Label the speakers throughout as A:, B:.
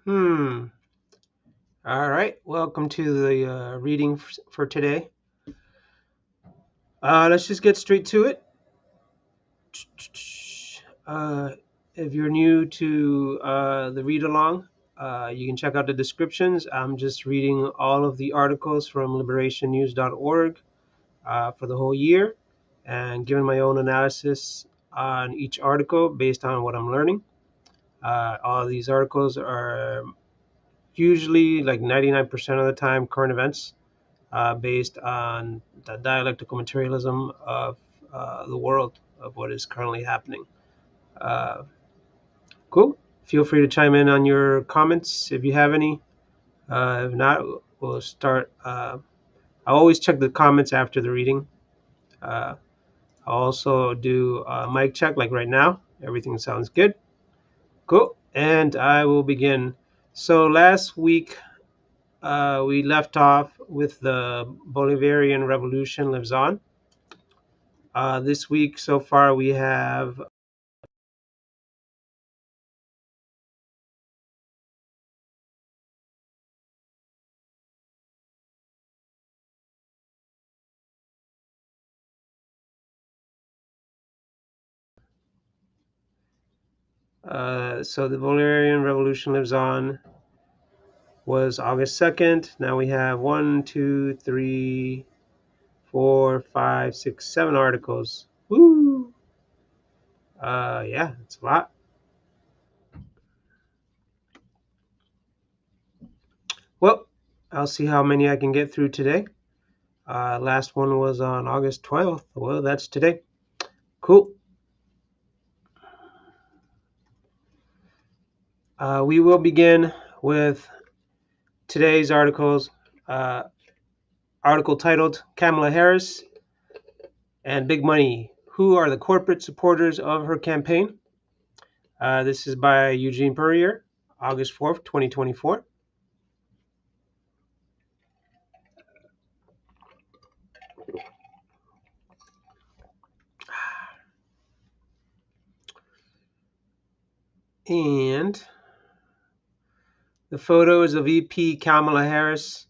A: Hmm. All right. Welcome to the reading for today. Let's just get straight to it. Uh, if you're new to the read-along, you can check out the descriptions. I'm just reading all of the articles from liberationnews.org for the whole year and giving my own analysis on each article based on what I'm learning. All of these articles are usually like 99% of the time current events based on the dialectical materialism of the world, of what is currently happening. Uh, cool. Feel free to chime in on your comments if you have any. If not, we'll start. I always check the comments after the reading. Uh, I'll also do a mic check like right now. Everything sounds good. Cool. And I will begin. So last week we left off with the Bolivarian Revolution lives on. This week so far we have so the Bolivarian Revolution lives on was August 2nd. Now we have 1, 2, 3, 4, 5, 6, 7 articles. Woo! Yeah, it's a lot. Well, I'll see how many I can get through today. Last one was on August 12th. Well, that's today. Cool. We will begin with today's articles. Article titled Kamala Harris and Big Money. Who are the corporate supporters of her campaign? This is by Eugene Purrier, August 4th, 2024. And the photo is of VP Kamala Harris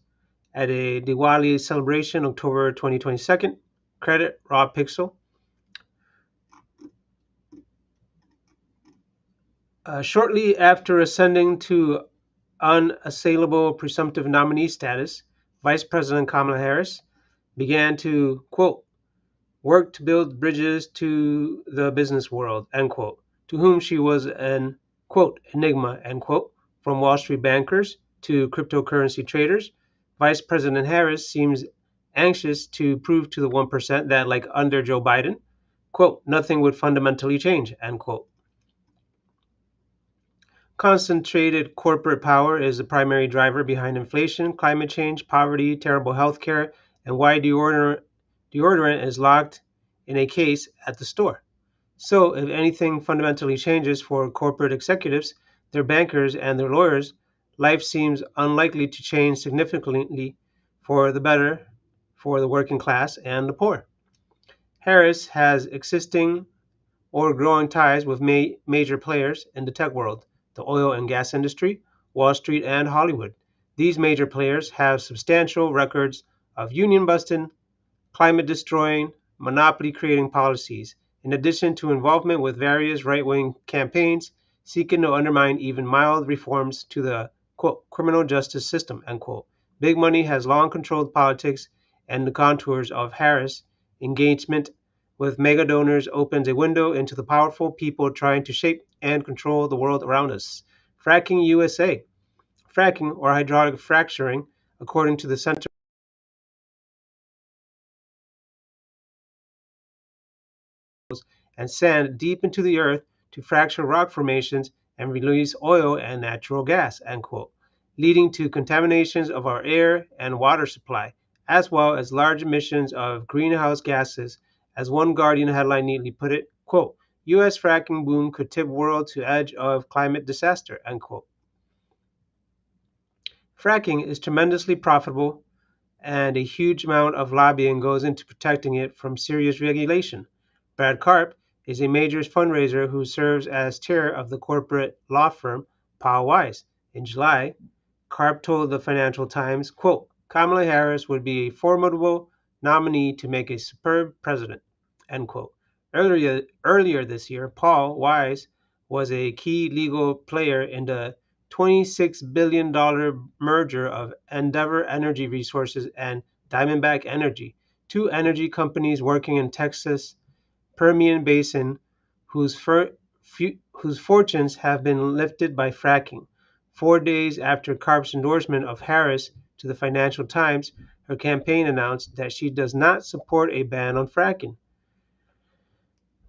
A: at a Diwali celebration, October 2022. Credit, raw pixel. Shortly after ascending to unassailable presumptive nominee status, Vice President Kamala Harris began to, quote, work to build bridges to the business world, end quote, to whom she was an, quote, enigma, end quote, from Wall Street bankers to cryptocurrency traders. Vice President Harris seems anxious to prove to the 1% that, like under Joe Biden, quote, nothing would fundamentally change, end quote. Concentrated corporate power is the primary driver behind inflation, climate change, poverty, terrible health care, and why deodorant is locked in a case at the store. So, if anything fundamentally changes for corporate executives, their bankers, and their lawyers, life seems unlikely to change significantly for the better for the working class and the poor. Harris has existing or growing ties with major players in the tech world, the oil and gas industry, Wall Street, and Hollywood. These major players have substantial records of union busting, climate destroying, monopoly creating policies, in addition to involvement with various right wing campaigns seeking to undermine even mild reforms to the quote, criminal justice system. End quote. Big money has long controlled politics, and the contours of Harris' engagement with mega donors opens a window into the powerful people trying to shape and control the world around us. Fracking USA. Fracking, or hydraulic fracturing, according to the Center and sand deep into the earth to fracture rock formations and release oil and natural gas, end quote, leading to contaminations of our air and water supply, as well as large emissions of greenhouse gases. As one Guardian headline neatly put it, quote, U.S. fracking boom could tip world to edge of climate disaster, end quote. Fracking is tremendously profitable, and a huge amount of lobbying goes into protecting it from serious regulation. Brad Karp is a major fundraiser who serves as chair of the corporate law firm Powell Wise, In July, Karp told the Financial Times, quote, Kamala Harris would be a formidable nominee to make a superb president, end quote. Earlier this year, Paul Weiss was a key legal player in the $26 billion merger of Endeavor Energy Resources and Diamondback Energy, two energy companies working in Texas Permian Basin whose fortunes have been lifted by fracking. 4 days after Karp's endorsement of Harris to the Financial Times, her campaign announced that she does not support a ban on fracking.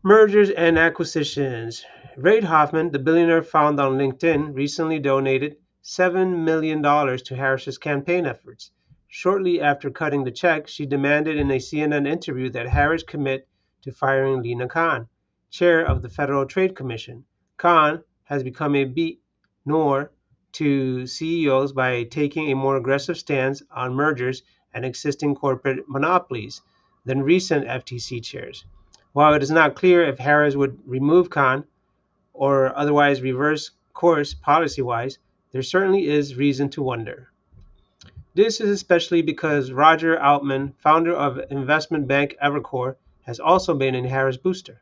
A: Mergers and acquisitions. Reid Hoffman, the billionaire found on LinkedIn, recently donated $7 million to Harris's campaign efforts. Shortly after cutting the check, she demanded in a CNN interview that Harris commit to firing Lina Khan, chair of the Federal Trade Commission. Khan has become a beat nor to CEOs by taking a more aggressive stance on mergers and existing corporate monopolies than recent FTC chairs. While it is not clear if Harris would remove Khan or otherwise reverse course policy-wise, there certainly is reason to wonder. This is especially because Roger Altman, founder of investment bank Evercore, has also been a Harris booster.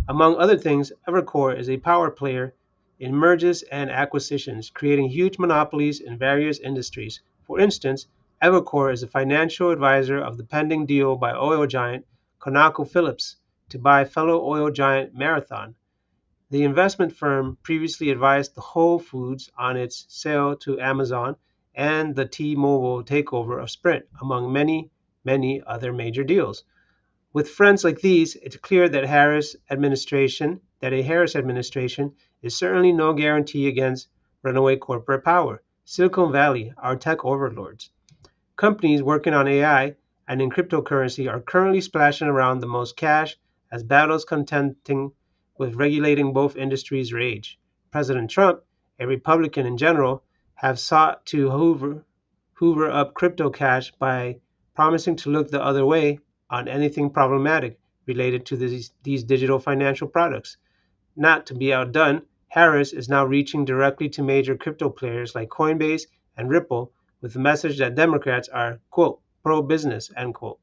A: Among other things, Evercore is a power player in mergers and acquisitions, creating huge monopolies in various industries. For instance, Evercore is a financial advisor of the pending deal by oil giant ConocoPhillips to buy fellow oil giant Marathon. The investment firm previously advised the Whole Foods on its sale to Amazon and the T-Mobile takeover of Sprint, among many, many other major deals. With friends like these, it's clear that a Harris administration is certainly no guarantee against runaway corporate power. Silicon Valley, our tech overlords. Companies working on AI and in cryptocurrency are currently splashing around the most cash as battles contending with regulating both industries rage. President Trump, a Republican in general, have sought to hoover up crypto cash by promising to look the other way on anything problematic related to these digital financial products. Not to be outdone, Harris is now reaching directly to major crypto players like Coinbase and Ripple with the message that Democrats are, quote, pro-business, end quote.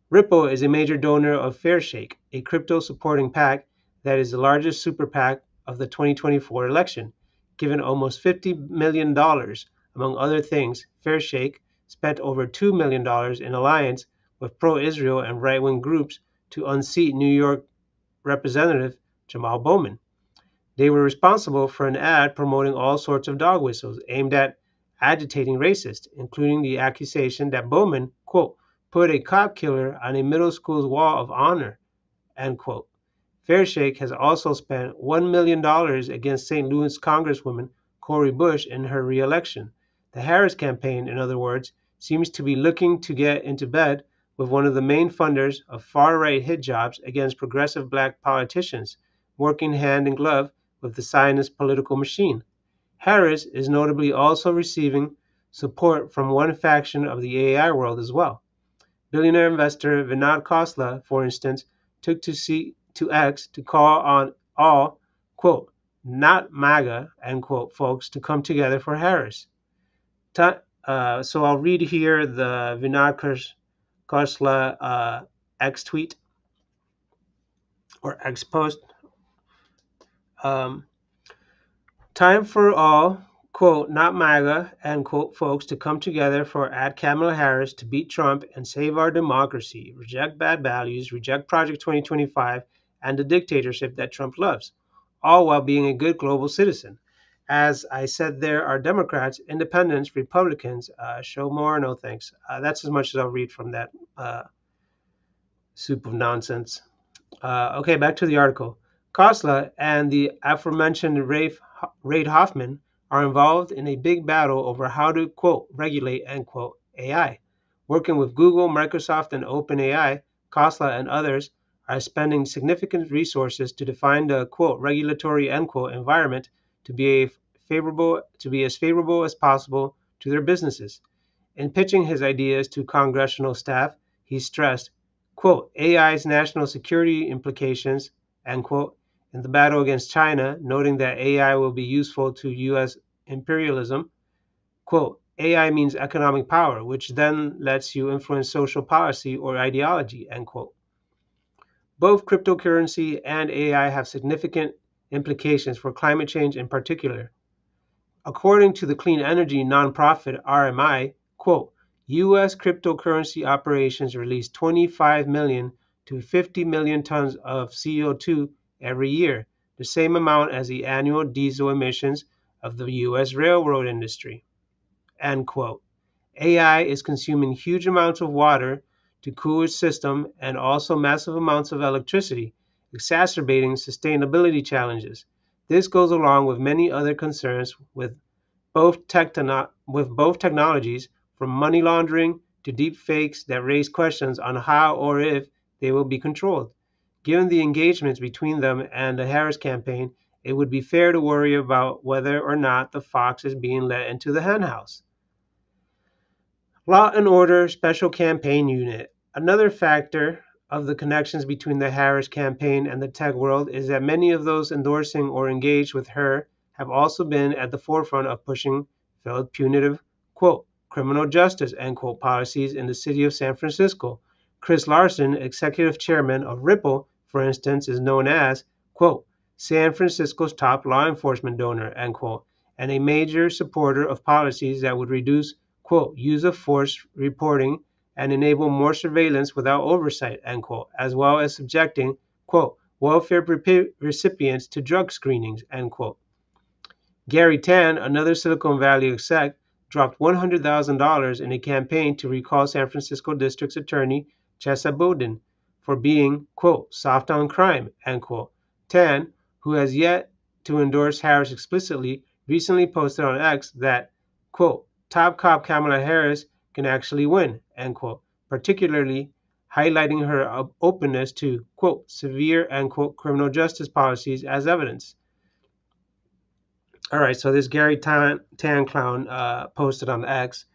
A: Ripple is a major donor of Fairshake, a crypto supporting PAC that is the largest super PAC of the 2024 election. Given almost $50 million, among other things, Fairshake spent over $2 million in alliance with pro-Israel and right-wing groups to unseat New York Representative Jamal Bowman. They were responsible for an ad promoting all sorts of dog whistles aimed at agitating racists, including the accusation that Bowman, quote, put a cop killer on a middle school's wall of honor, end quote. Fairshake has also spent $1 million against St. Louis Congresswoman Cori Bush in her re-election. The Harris campaign, in other words, seems to be looking to get into bed with one of the main funders of far-right hit jobs against progressive black politicians, working hand in glove with the Zionist political machine. Harris is notably also receiving support from one faction of the AI world as well. Billionaire investor Vinod Khosla, for instance, took to X to call on all, quote, not MAGA, end quote, folks to come together for Harris. So I'll read here the Vinod Khosla X tweet or X post. Time for all, quote, not MAGA, end quote, folks to come together for Kamala Harris to beat Trump and save our democracy, reject bad values, reject Project 2025, and the dictatorship that Trump loves, all while being a good global citizen. As I said, there are Democrats, Independents, Republicans. Show more, no thanks. That's as much as I'll read from that soup of nonsense. Okay, back to the article. Khosla and the aforementioned Reid Hoffman are involved in a big battle over how to, quote, regulate, end quote, AI. Working with Google, Microsoft, and OpenAI, Khosla and others are spending significant resources to define the, quote, regulatory, end quote, environment to be as favorable as possible to their businesses. In pitching his ideas to congressional staff, he stressed, quote, AI's national security implications, end quote, in the battle against China, noting that AI will be useful to U.S. imperialism, quote, AI means economic power, which then lets you influence social policy or ideology, end quote. Both cryptocurrency and AI have significant implications for climate change in particular. According to the clean energy nonprofit RMI, quote, US cryptocurrency operations release 25 million to 50 million tons of CO2 every year, the same amount as the annual diesel emissions of the US railroad industry, end quote. AI is consuming huge amounts of water to cool its system and also massive amounts of electricity, exacerbating sustainability challenges. This goes along with many other concerns with both technologies, from money laundering to deep fakes that raise questions on how or if they will be controlled. Given the engagements between them and the Harris campaign, it would be fair to worry about whether or not the fox is being let into the henhouse. Law and Order Special Campaign Unit. Another factor of the connections between the Harris campaign and the tech world is that many of those endorsing or engaged with her have also been at the forefront of pushing failed punitive, quote, criminal justice, end quote, policies in the city of San Francisco. Chris Larson, executive chairman of Ripple, for instance, is known as, quote, San Francisco's top law enforcement donor, end quote, and a major supporter of policies that would reduce, quote, use of force reporting and enable more surveillance without oversight, end quote, as well as subjecting, quote, welfare recipients to drug screenings, end quote. Gary Tan, another Silicon Valley exec, dropped $100,000 in a campaign to recall San Francisco District's Attorney Chesa Boudin for being, quote, soft on crime, end quote. Tan, who has yet to endorse Harris explicitly, recently posted on X that, quote, top cop Kamala Harris can actually win, end quote, particularly highlighting her openness to, quote, severe, end quote, criminal justice policies as evidence. All right, so this Gary Tan clown posted on X.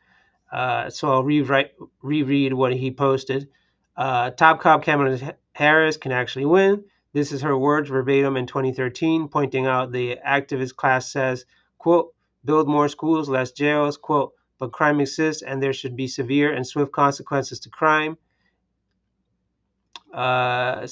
A: So I'll reread what he posted. Top cop Kamala Harris can actually win. This is her words verbatim in 2013, pointing out the activist class says, quote, build more schools, less jails, quote, but crime exists and there should be severe and swift consequences to crime. Part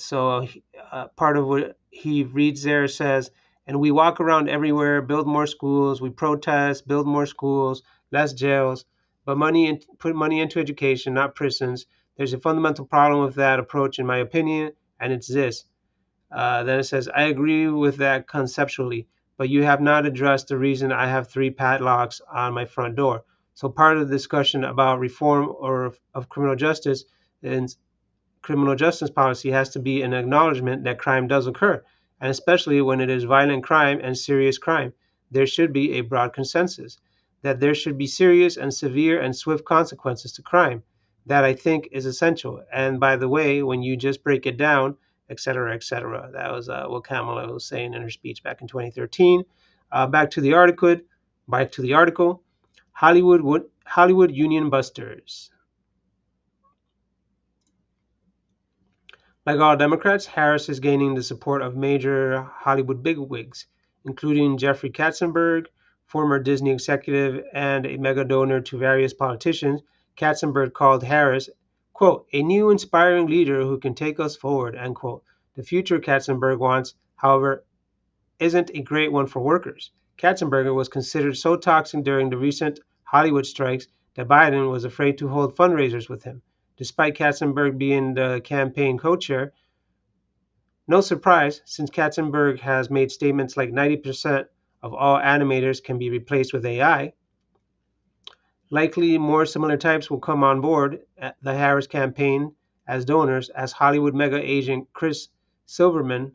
A: of what he reads there says, and we walk around everywhere, build more schools, we protest, build more schools, less jails, but put money into education, not prisons. There's a fundamental problem with that approach, in my opinion, and it's this. Then it says, I agree with that conceptually, but you have not addressed the reason I have 3 padlocks on my front door. So part of the discussion about reform of criminal justice and criminal justice policy has to be an acknowledgement that crime does occur, and especially when it is violent crime and serious crime, there should be a broad consensus that there should be serious and severe and swift consequences to crime. That I think is essential. And by the way, when you just break it down, etc., etc. That was what Kamala was saying in her speech back in 2013. Back to the article. Hollywood Union Busters. Like all Democrats, Harris is gaining the support of major Hollywood bigwigs, including Jeffrey Katzenberg, former Disney executive and a mega donor to various politicians. Katzenberg called Harris, quote, a new inspiring leader who can take us forward, end quote. The future Katzenberg wants, however, isn't a great one for workers. Katzenberg was considered so toxic during the recent Hollywood strikes that Biden was afraid to hold fundraisers with him. Despite Katzenberg being the campaign co-chair, no surprise, since Katzenberg has made statements like 90% of all animators can be replaced with AI. Likely more similar types will come on board at the Harris campaign as donors, as Hollywood mega agent Chris Silverman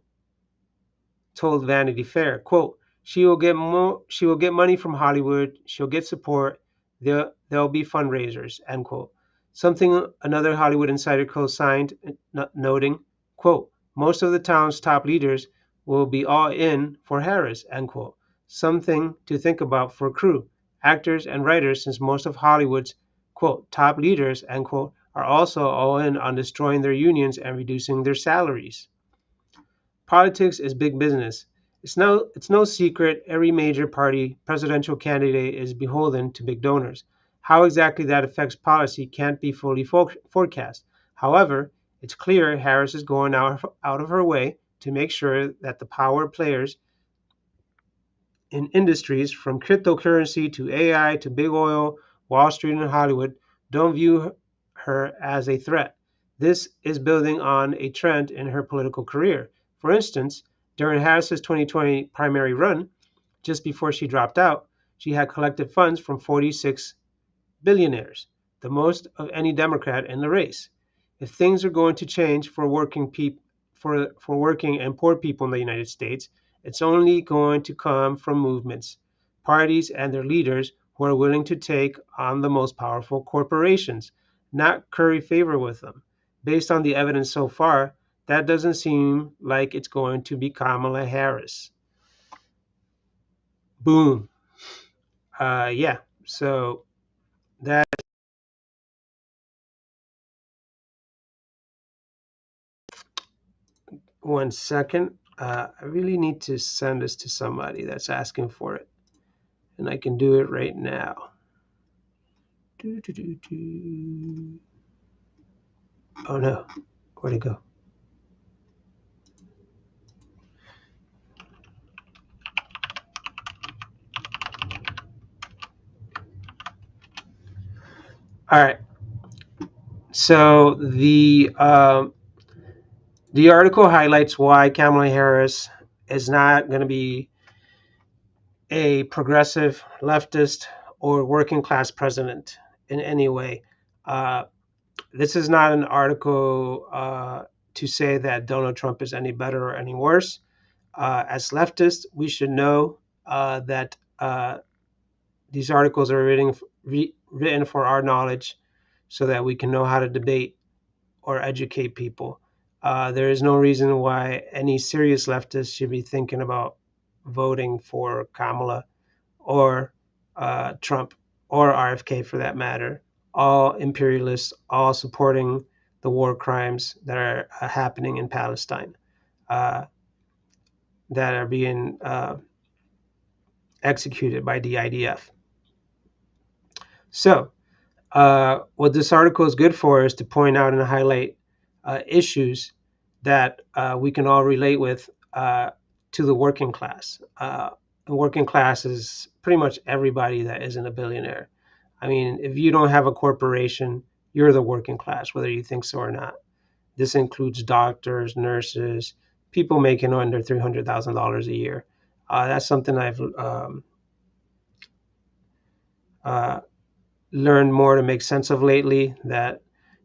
A: told Vanity Fair, quote, she will get money from Hollywood, she'll get support, there'll be fundraisers, end quote. Something another Hollywood insider co-signed, noting, quote, most of the town's top leaders will be all in for Harris, end quote. Something to think about for crew, actors and writers, since most of Hollywood's, quote, top leaders, end quote, are also all in on destroying their unions and reducing their salaries. Politics is big business, It's no secret every major party presidential candidate is beholden to big donors. How exactly that affects policy can't be fully forecast. However, it's clear Harris is going out of her way to make sure that the power players in industries from cryptocurrency to AI to big oil, Wall Street, and Hollywood don't view her as a threat. This is building on a trend in her political career. For instance, during Harris's 2020 primary run, just before she dropped out, she had collected funds from 46 billionaires, the most of any Democrat in the race. If things are going to change for working and poor people in the United States, it's only going to come from movements, parties, and their leaders who are willing to take on the most powerful corporations, not curry favor with them. Based on the evidence so far, that doesn't seem like it's going to be Kamala Harris. Boom. Yeah. So that 1 second. I really need to send this to somebody that's asking for it, and I can do it right now. Do, do, do, do. Oh no, where'd it go? All right. So the article highlights why Kamala Harris is not going to be a progressive leftist or working class president in any way. Uh, this is not an article to say that Donald Trump is any better or any worse. As leftists, we should know that these articles are written for our knowledge so that we can know how to debate or educate people. There is no reason why any serious leftist should be thinking about voting for Kamala or Trump or RFK for that matter. All imperialists, all supporting the war crimes that are happening in Palestine, uh, that are being executed by the IDF. So, what this article is good for is to point out and highlight issues that we can all relate with to the working class. The working class is pretty much everybody that isn't a billionaire. I mean, if you don't have a corporation, you're the working class, whether you think so or not. This includes doctors, nurses, people making under $300,000 a year. That's something I've uh, learned more to make sense of lately, that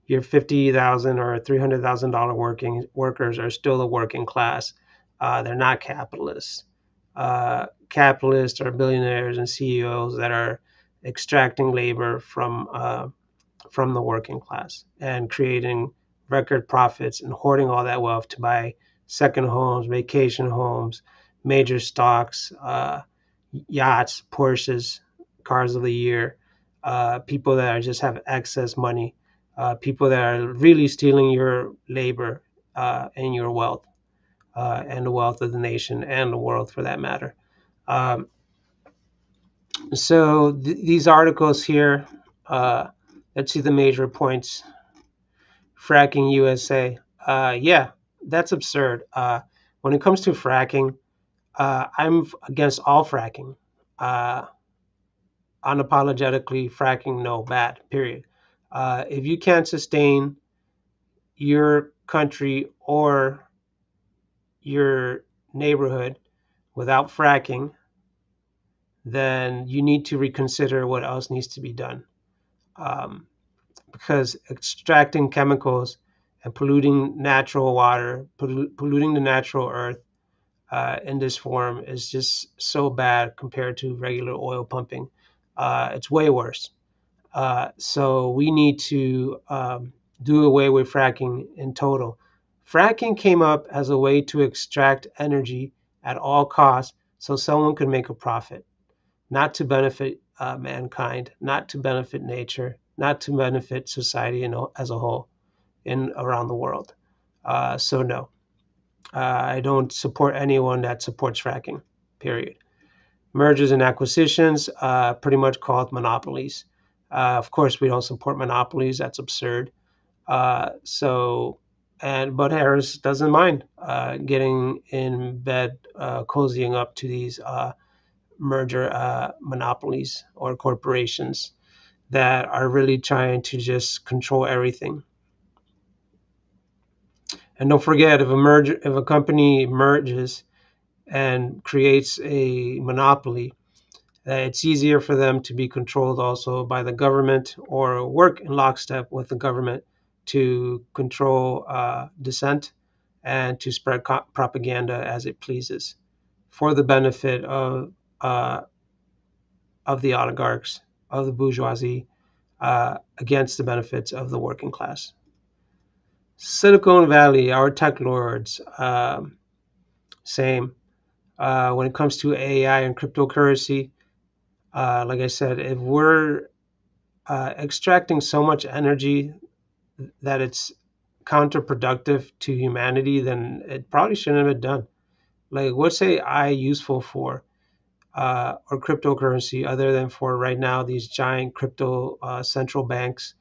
A: your $50,000 or $300,000 workers are still the working class. They're not capitalists. Capitalists are billionaires and CEOs that are extracting labor from the working class and creating record profits and hoarding all that wealth to buy second homes, vacation homes, major stocks, yachts, Porsches, cars of the year, people that are just have excess money, people that are really stealing your labor and your wealth and the wealth of the nation and the world for that matter. Um, so these articles here, let's see the major points. Fracking USA. Yeah, that's absurd. When it comes to fracking, I'm against all fracking. Uh, Unapologetically, fracking, no, bad, period. If you can't sustain your country or your neighborhood without fracking, then you need to reconsider what else needs to be done. Um, because extracting chemicals and polluting natural water, polluting the natural earth in this form is just so bad compared to regular oil pumping. It's way worse. So we need to do away with fracking in total. Fracking came up as a way to extract energy at all costs so someone could make a profit, not to benefit mankind, not to benefit nature, not to benefit society as a whole in around the world. So no. I don't support anyone that supports fracking, period. Mergers and acquisitions, pretty much called monopolies. Of course, we don't support monopolies. That's absurd. But Harris doesn't mind getting in bed, cozying up to these merger monopolies or corporations that are really trying to just control everything. And don't forget, if a company merges and creates a monopoly, it's easier for them to be controlled also by the government or work in lockstep with the government to control dissent and to spread propaganda as it pleases for the benefit uh, of the oligarchs, of the bourgeoisie, against the benefits of the working class. Silicon Valley, our tech lords, same. When it comes to AI and cryptocurrency, like I said, if we're extracting so much energy that it's counterproductive to humanity, then it probably shouldn't have been done. Like, what's AI useful for, or cryptocurrency, other than for right now these giant crypto central banks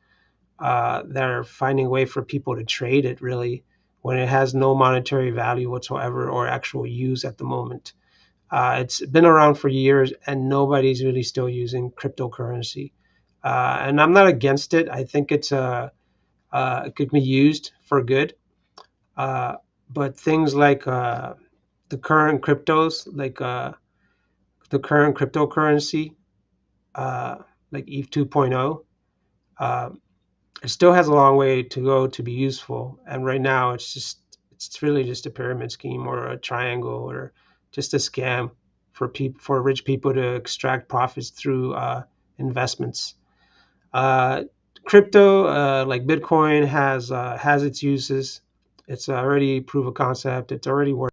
A: that are finding a way for people to trade it, really, when it has no monetary value whatsoever or actual use at the moment. It's been around for years, and nobody's really still using cryptocurrency. And I'm not against it. I think it could be used for good. Uh, but things like the current cryptos, like the current cryptocurrency, uh, like ETH 2.0, uh, it still has a long way to go to be useful. And right now, it's really just a pyramid scheme or a triangle or just a scam for rich people to extract profits through investments. Uh, Crypto, like Bitcoin, has its uses. It's already proof of concept. It's already working.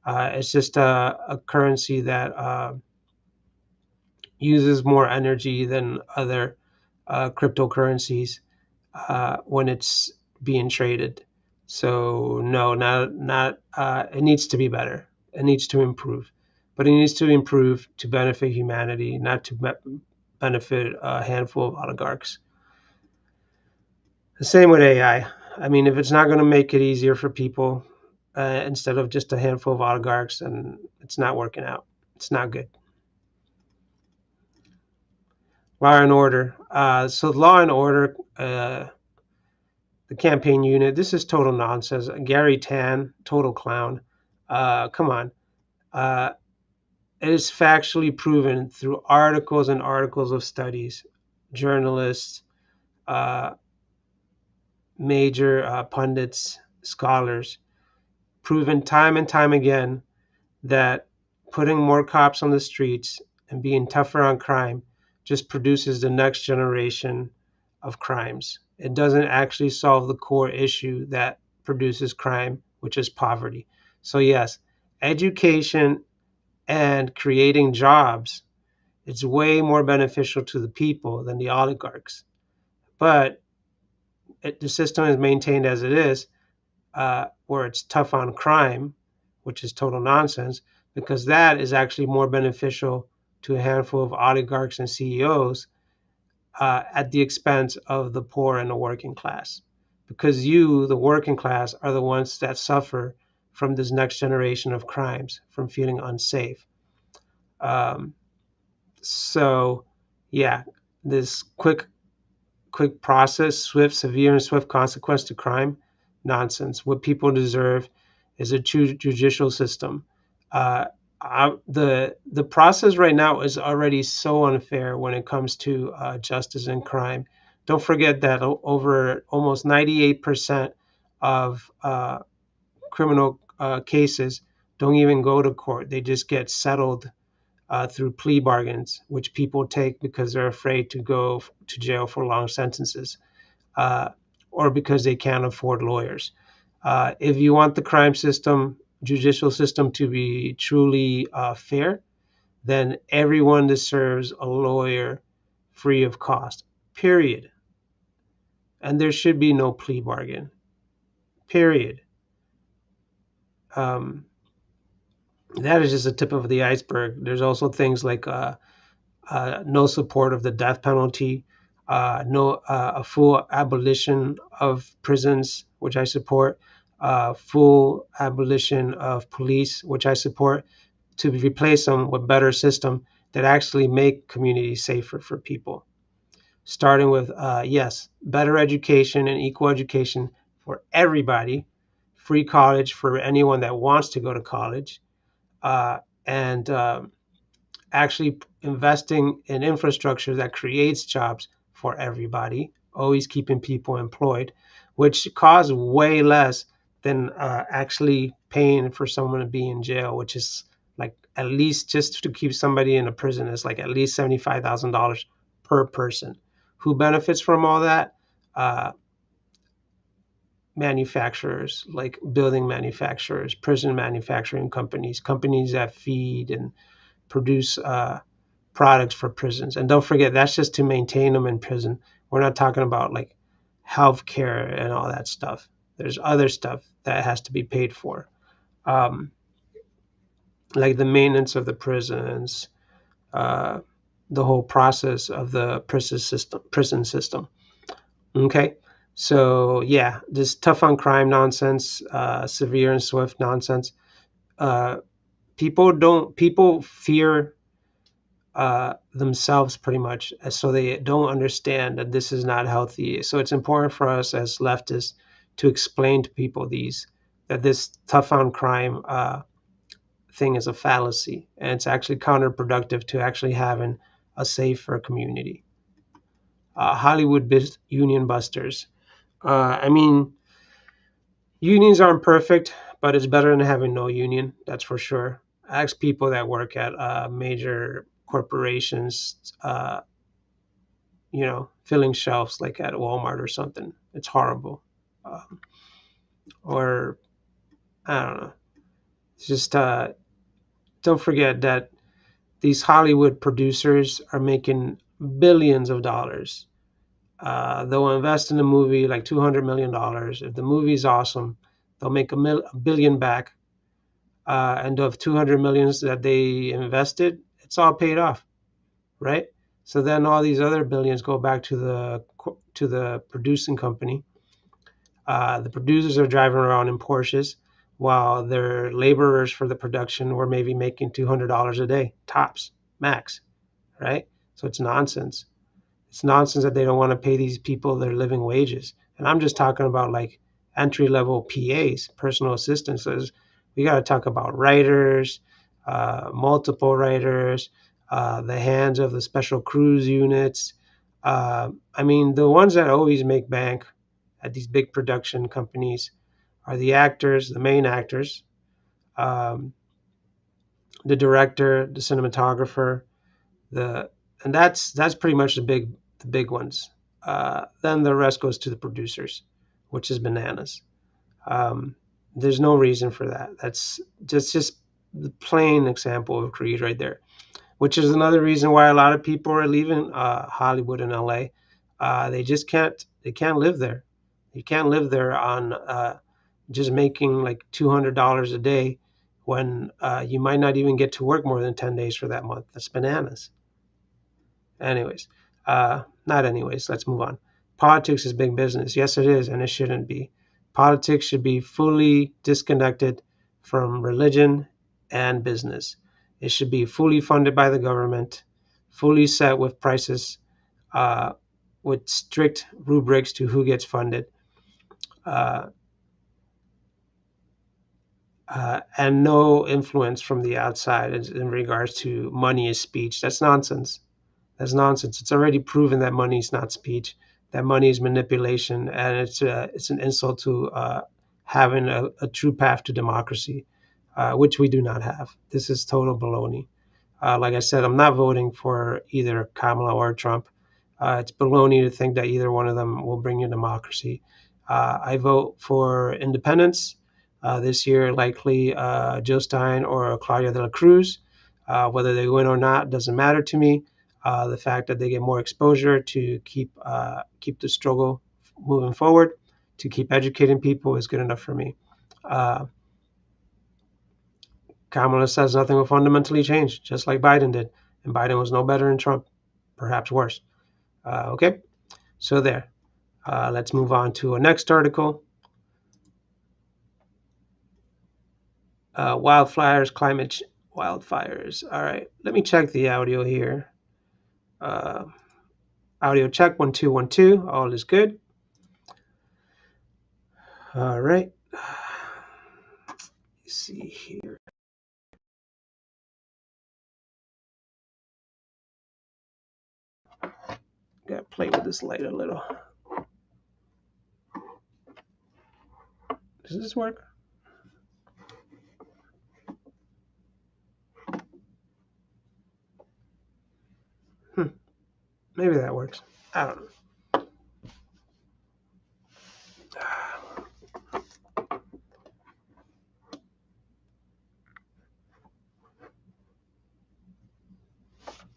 A: It's just a currency that uses more energy than other cryptocurrencies when it's being traded. So no, not. It needs to be better. It needs to improve, but it needs to improve to benefit humanity, not to benefit a handful of oligarchs. The same with AI. I mean, if it's not going to make it easier for people instead of just a handful of oligarchs, and it's not working out. It's not good. Law and Order. So Law and Order, the campaign unit. This is total nonsense. Gary Tan, total clown. Come on. Uh, it is factually proven through articles and articles of studies, journalists, uh, major pundits, scholars, proven time and time again that putting more cops on the streets and being tougher on crime just produces the next generation of crimes. It doesn't actually solve the core issue that produces crime, which is poverty. So, yes, education and creating jobs, it's way more beneficial to the people than the oligarchs. But the system is maintained as it is, where it's tough on crime, which is total nonsense, because that is actually more beneficial to a handful of oligarchs and CEOs at the expense of the poor and the working class. Because you, the working class, are the ones that suffer from this next generation of crimes, from feeling unsafe. Um, so, yeah, this quick process, swift, severe, and swift consequence to crime, nonsense. What people deserve is a true judicial system. Uh, the process right now is already so unfair when it comes to justice and crime. Don't forget that over almost 98% of criminal cases don't even go to court. They just get settled through plea bargains, which people take because they're afraid to go to jail for long sentences uh, or because they can't afford lawyers. If you want the crime system, judicial system to be truly fair, then everyone deserves a lawyer free of cost, period. and there should be no plea bargain. Period. Um, that is just the tip of the iceberg. There's also things like no support of the death penalty, no a full abolition of prisons, which I support, full abolition of police, which I support, to replace them with better system that actually make communities safer for people. Starting with yes, better education and equal education for everybody, free college for anyone that wants to go to college, uh, and actually investing in infrastructure that creates jobs for everybody, always keeping people employed, which costs way less than actually paying for someone to be in jail, which is like at least just to keep somebody in a prison is like at least $75,000 per person. Who benefits from all that? Uh, Manufacturers, like building manufacturers, prison manufacturing companies, companies that feed and produce products for prisons. And don't forget, that's just to maintain them in prison. We're not talking about like healthcare and all that stuff. There's other stuff that has to be paid for, um, like the maintenance of the prisons, uh, the whole process of the prison system. Okay, so yeah, this tough on crime nonsense, severe and swift nonsense. Uh, people fear themselves pretty much, so they don't understand that this is not healthy. So it's important for us as leftists to explain to people that this tough on crime thing is a fallacy, and it's actually counterproductive to actually having a safer community. Union busters. I mean, unions aren't perfect, but it's better than having no union. That's for sure. Ask people that work at major corporations, filling shelves like at Walmart or something. It's horrible. Um, or I don't know. It's just don't forget that these Hollywood producers are making billions of dollars. They'll invest in a movie like $200 million. If the movie's awesome, they'll make a billion back. And of 200 millions that they invested, it's all paid off, right? So then all these other billions go back to the producing company. The producers are driving around in Porsches while their laborers for the production were maybe making $200 a day, tops, max, right? So it's nonsense. It's nonsense that they don't want to pay these people their living wages. And I'm just talking about like entry level PAs, personal assistants. We got to talk about writers, multiple writers, the hands of the special crews units. I mean, the ones that always make bank at these big production companies are the actors, the main actors, um, the director, the cinematographer, the and that's pretty much the big ones. Then the rest goes to the producers, which is bananas. Um, there's no reason for that. That's just the plain example of greed right there, which is another reason why a lot of people are leaving Hollywood and LA. They can't live there. You can't live there on just making like $200 a day when you might not even get to work more than 10 days for that month. That's bananas. Anyways, not anyways, let's move on. Politics is big business. Yes, it is, and it shouldn't be. Politics should be fully disconnected from religion and business. It should be fully funded by the government, fully set with prices, uh, with strict rubrics to who gets funded, uh, and no influence from the outside in regards to money is speech. That's nonsense. That's nonsense. It's already proven that money is not speech, that money is manipulation, and it's an insult to having a true path to democracy, which we do not have. This is total baloney. Like I said, I'm not voting for either Kamala or Trump. It's baloney to think that either one of them will bring you democracy. I vote for independence this year, likely Jill Stein or Claudia de la Cruz. Whether they win or not doesn't matter to me. The fact that they get more exposure to keep the struggle moving forward to keep educating people is good enough for me. Uh, Kamala says nothing will fundamentally change, just like Biden did. And Biden was no better than Trump, perhaps worse. Okay, so there. Let's move on to a next article. Wildfires, wildfires. All right, let me check the audio here. Uh, Audio check 1 2 1 2. All is good. All right. Let's see here. Gotta play with this light a little. Does this work? Maybe that works. I don't know.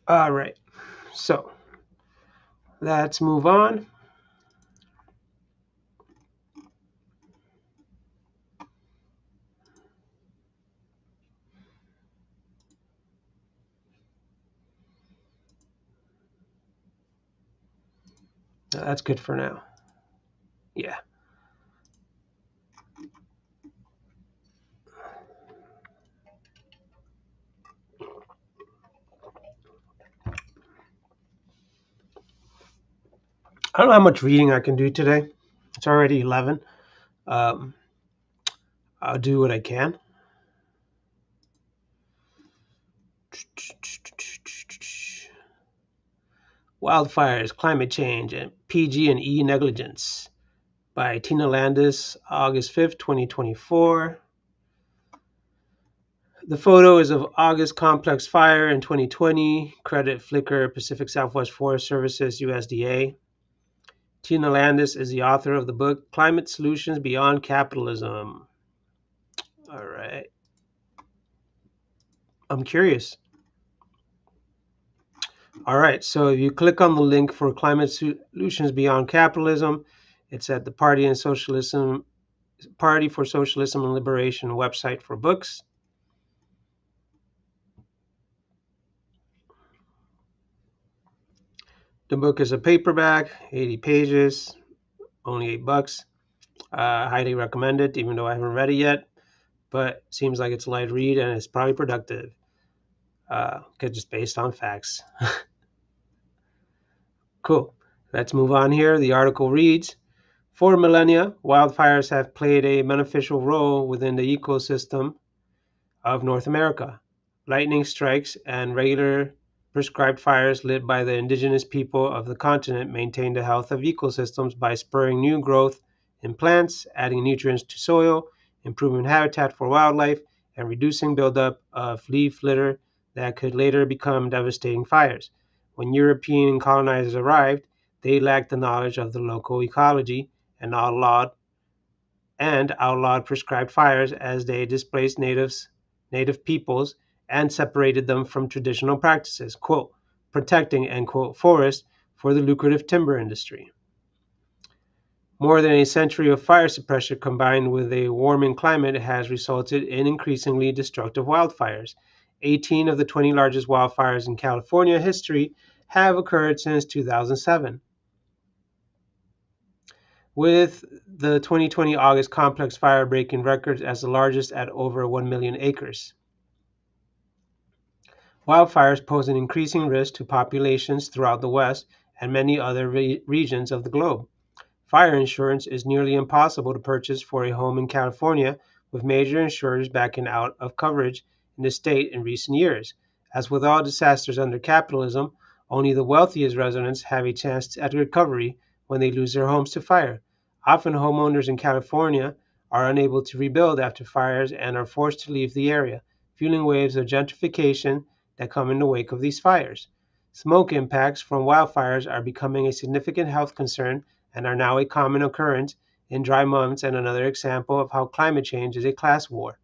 A: All right. So let's move on. That's good for now. Yeah. I don't know how much reading I can do today. It's already 11. I'll do what I can. Wildfires, Climate Change, and PG&E Negligence by Tina Landis, August 5th, 2024. The photo is of August complex fire in 2020. Credit Flickr, Pacific Southwest Forest Services, USDA. Tina Landis is the author of the book Climate Solutions Beyond Capitalism. All right. I'm curious. All right, so if you click on the link for Climate Solutions Beyond Capitalism, it's at the Party for Socialism and Liberation website for books. The book is a paperback, 80 pages, only $8. Highly recommend it, even though I haven't read it yet. But seems like it's a light read and it's probably productive. Just based on facts. Cool. Let's move on here. The article reads, for millennia, wildfires have played a beneficial role within the ecosystem of North America. Lightning strikes and regular prescribed fires lit by the indigenous people of the continent maintain the health of ecosystems by spurring new growth in plants, adding nutrients to soil, improving habitat for wildlife, and reducing buildup of leaf litter that could later become devastating fires. When European colonizers arrived, they lacked the knowledge of the local ecology and outlawed prescribed fires as they displaced native peoples and separated them from traditional practices, quote, protecting, end quote, forests for the lucrative timber industry. More than a century of fire suppression combined with a warming climate has resulted in increasingly destructive wildfires. 18 of the 20 largest wildfires in California history have occurred since 2007. With the 2020 August complex fire breaking records as the largest at over 1 million acres. Wildfires pose an increasing risk to populations throughout the West and many other regions of the globe. Fire insurance is nearly impossible to purchase for a home in California, with major insurers backing out of coverage in the state in recent years. As with all disasters under capitalism, only the wealthiest residents have a chance at recovery when they lose their homes to fire. Often homeowners in California are unable to rebuild after fires and are forced to leave the area, fueling waves of gentrification that come in the wake of these fires. Smoke impacts from wildfires are becoming a significant health concern and are now a common occurrence in dry months and another example of how climate change is a class war.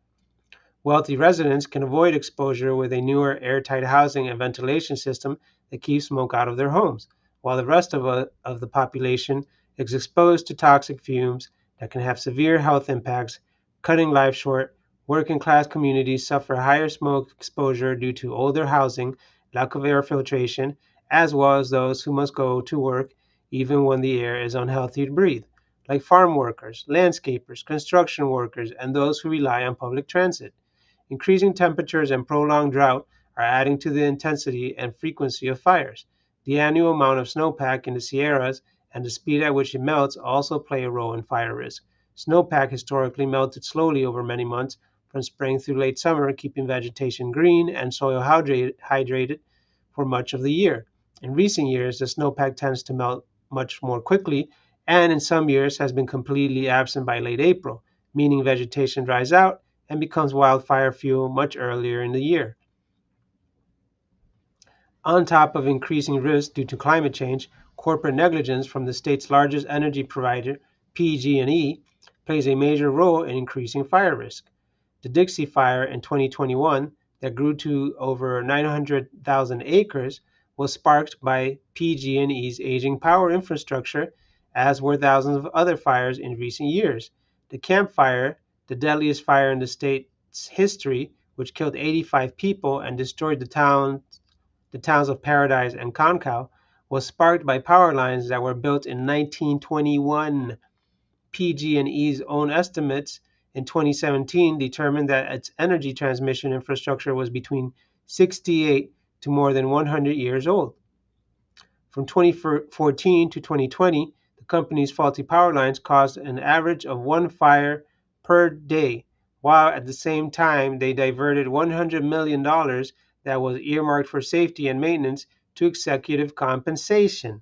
A: Wealthy residents can avoid exposure with a newer airtight housing and ventilation system that keeps smoke out of their homes, while the rest of the population is exposed to toxic fumes that can have severe health impacts, cutting life short. Working class communities suffer higher smoke exposure due to older housing, lack of air filtration, as well as those who must go to work even when the air is unhealthy to breathe, like farm workers, landscapers, construction workers, and those who rely on public transit. Increasing temperatures and prolonged drought are adding to the intensity and frequency of fires. The annual amount of snowpack in the Sierras and the speed at which it melts also play a role in fire risk. Snowpack historically melted slowly over many months, from spring through late summer, keeping vegetation green and soil hydrated for much of the year. In recent years, the snowpack tends to melt much more quickly, and in some years has been completely absent by late April, meaning vegetation dries out and becomes wildfire fuel much earlier in the year. On top of increasing risk due to climate change, corporate negligence from the state's largest energy provider, PG&E, plays a major role in increasing fire risk. The Dixie Fire in 2021, that grew to over 900,000 acres, was sparked by PG&E's aging power infrastructure, as were thousands of other fires in recent years. The Camp Fire, the deadliest fire in the state's history, which killed 85 people and destroyed the towns of Paradise and Concow, was sparked by power lines that were built in 1921. PG&E's own estimates in 2017 determined that its energy transmission infrastructure was between 68 to more than 100 years old. From 2014 to 2020, the company's faulty power lines caused an average of one fire per day, while at the same time they diverted $100 million that was earmarked for safety and maintenance to executive compensation.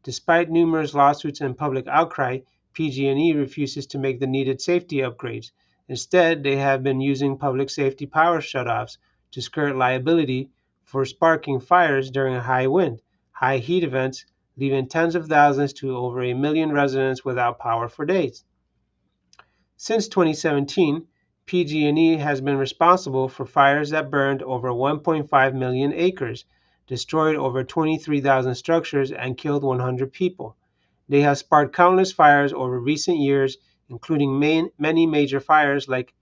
A: Despite numerous lawsuits and public outcry, PG&E refuses to make the needed safety upgrades. Instead, they have been using public safety power shutoffs to skirt liability for sparking fires during a high wind, high heat events, leaving tens of thousands to over a million residents without power for days. Since 2017, PG&E has been responsible for fires that burned over 1.5 million acres, destroyed over 23,000 structures, and killed 100 people. They have sparked countless fires over recent years, including many major fires like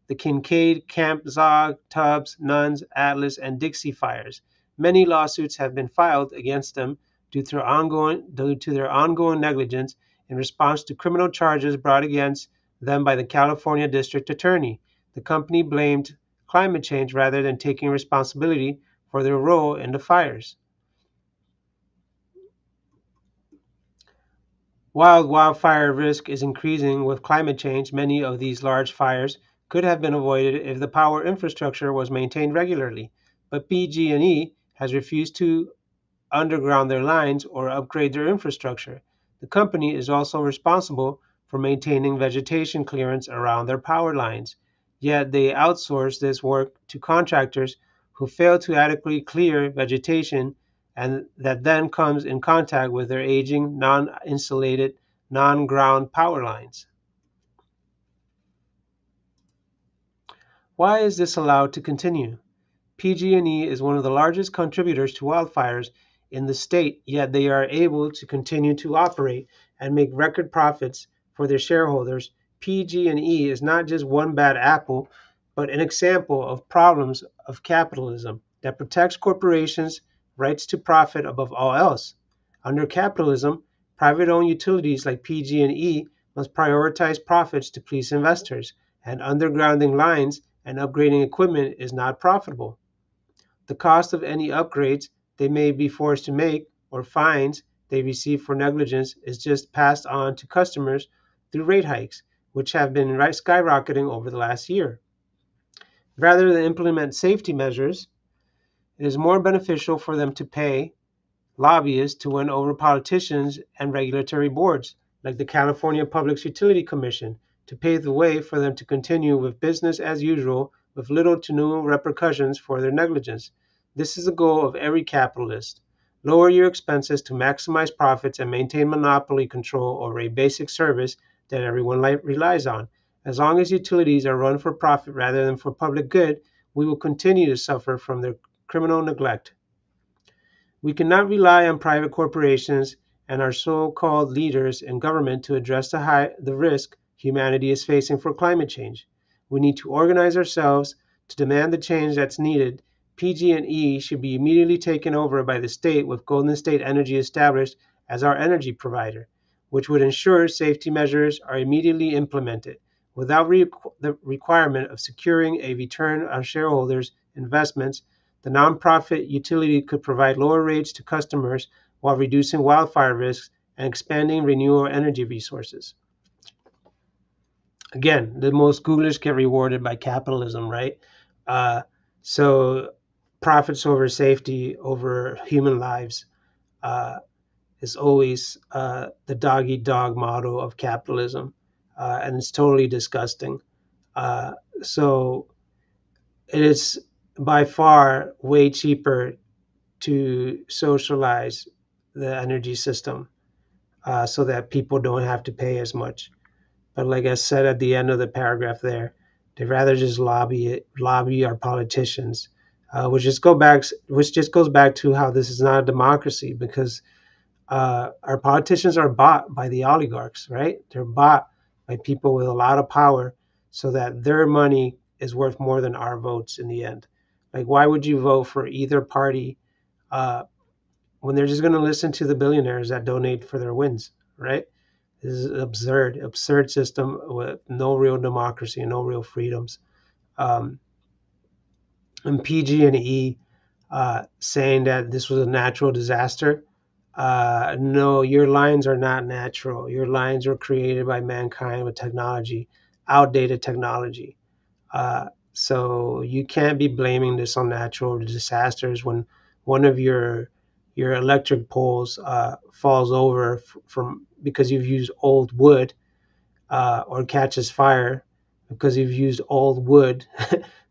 A: the Kincaid, Camp Zog, Tubbs, Nuns, Atlas, and Dixie fires. Many lawsuits have been filed against them due to their ongoing negligence in response to criminal charges brought against them by the California District Attorney. The company blamed climate change rather than taking responsibility for their role in the fires. While wildfire risk is increasing with climate change, many of these large fires could have been avoided if the power infrastructure was maintained regularly. But PG&E has refused to underground their lines or upgrade their infrastructure. The company is also responsible for maintaining vegetation clearance around their power lines. Yet they outsource this work to contractors who fail to adequately clear vegetation and that then comes in contact with their aging, non-insulated, non-ground power lines. Why is this allowed to continue? PG&E is one of the largest contributors to wildfires in the state, yet they are able to continue to operate and make record profits for their shareholders. PG&E is not just one bad apple, but an example of problems of capitalism that protects corporations' rights to profit above all else. Under capitalism, private-owned utilities like PG&E must prioritize profits to please investors, and undergrounding lines and upgrading equipment is not profitable. The cost of any upgrades they may be forced to make or fines they receive for negligence is just passed on to customers through rate hikes, which have been skyrocketing over the last year. Rather than implement safety measures, it is more beneficial for them to pay lobbyists to win over politicians and regulatory boards, like the California Public Utility Commission, to pave the way for them to continue with business as usual with little to no repercussions for their negligence. This is the goal of every capitalist. Lower your expenses to maximize profits and maintain monopoly control over a basic service that everyone relies on. As long as utilities are run for profit rather than for public good, we will continue to suffer from their criminal neglect. We cannot rely on private corporations and our so-called leaders in government to address the risk humanity is facing for climate change. We need to organize ourselves to demand the change that's needed. PG&E should be immediately taken over by the state, with Golden State Energy established as our energy provider, which would ensure safety measures are immediately implemented without the requirement of securing a return on shareholders' investments. The nonprofit utility could provide lower rates to customers while reducing wildfire risks and expanding renewable energy resources. Again, the most ghoulish get rewarded by capitalism, right? Uh, so profits over safety, over human lives, uh, is always the dog eat dog model of capitalism, and it's totally disgusting. Uh, so it is by far way cheaper to socialize the energy system, so that people don't have to pay as much. But like I said at the end of the paragraph there, they'd rather just lobby our politicians, which just goes back to how this is not a democracy, because our politicians are bought by the oligarchs, right? They're bought by people with a lot of power, so that their money is worth more than our votes in the end. Like, why would you vote for either party uh, when they're just going to listen to the billionaires that donate for their wins, right? This is an absurd system with no real democracy and no real freedoms. Um, and PG&E saying that this was a natural disaster. No, your lines are not natural. Your lines were created by mankind with technology, outdated technology. So you can't be blaming this on natural disasters when one of your electric poles falls over from because you've used old wood, or catches fire because you've used old wood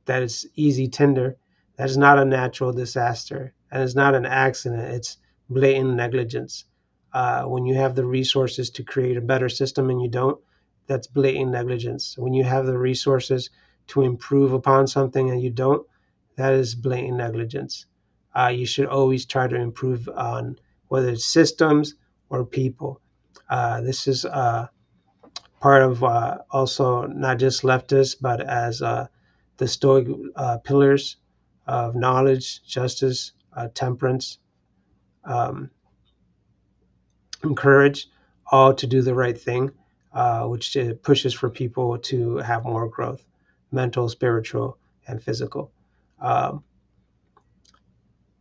A: that is easy tinder. That is not a natural disaster, and it's not an accident. It's blatant negligence. When you have the resources to create a better system and you don't, that's blatant negligence. When you have the resources to improve upon something and you don't, that is blatant negligence. You should always try to improve on whether it's systems or people. This is part of also not just leftists, but as the Stoic pillars of knowledge, justice, temperance, um, and courage, all to do the right thing, which pushes for people to have more growth, mental, spiritual, and physical. Um,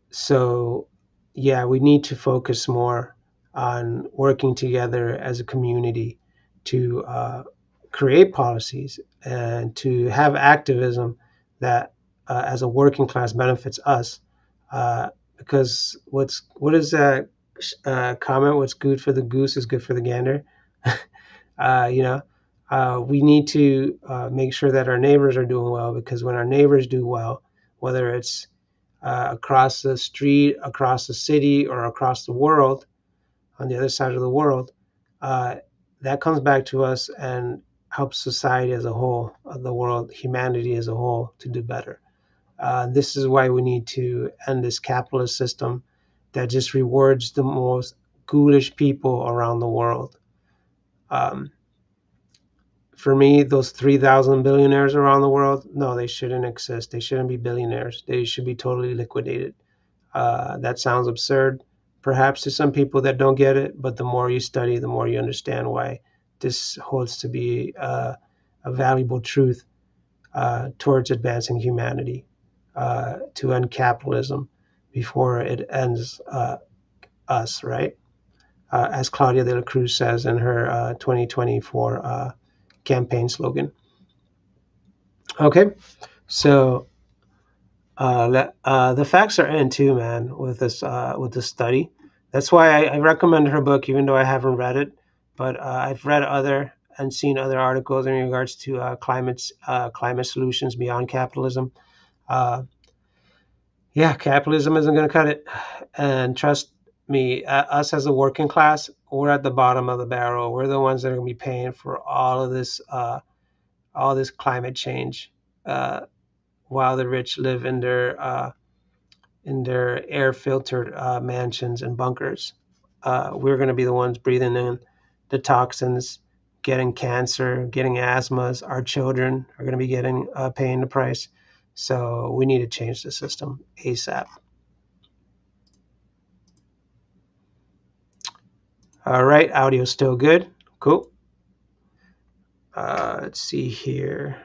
A: So, yeah, we need to focus more on working together as a community to create policies and to have activism that, as a working class, benefits us. Because what is that comment? What's good for the goose is good for the gander. uh, you know, we need to make sure that our neighbors are doing well, because when our neighbors do well, whether it's across the street, across the city, or across the world, on the other side of the world, uh, that comes back to us and helps society as a whole, the world, humanity as a whole, to do better. This is why we need to end this capitalist system that just rewards the most ghoulish people around the world. Um, for me, those 3,000 billionaires around the world, no, they shouldn't exist. They shouldn't be billionaires. They should be totally liquidated. That sounds absurd, perhaps, to some people that don't get it, but the more you study, the more you understand why this holds to be a valuable truth towards advancing humanity, to end capitalism before it ends us, right? As Claudia de la Cruz says in her 2024 campaign slogan. Okay, so the facts are in too, man, with this study. That's why I recommend her book, even though I haven't read it. But I've read other and seen other articles in regards to climate solutions beyond capitalism. Uh, yeah, capitalism isn't going to cut it. And trust me, us as a working class, we're at the bottom of the barrel. We're the ones that are going to be paying for all this climate change, uh, while the rich live in their air filtered mansions and bunkers. we're going to be the ones breathing in the toxins, getting cancer, getting asthmas. Our children are going to be paying the price. So we need to change the system ASAP. All right, audio's still good. Cool. Let's see here.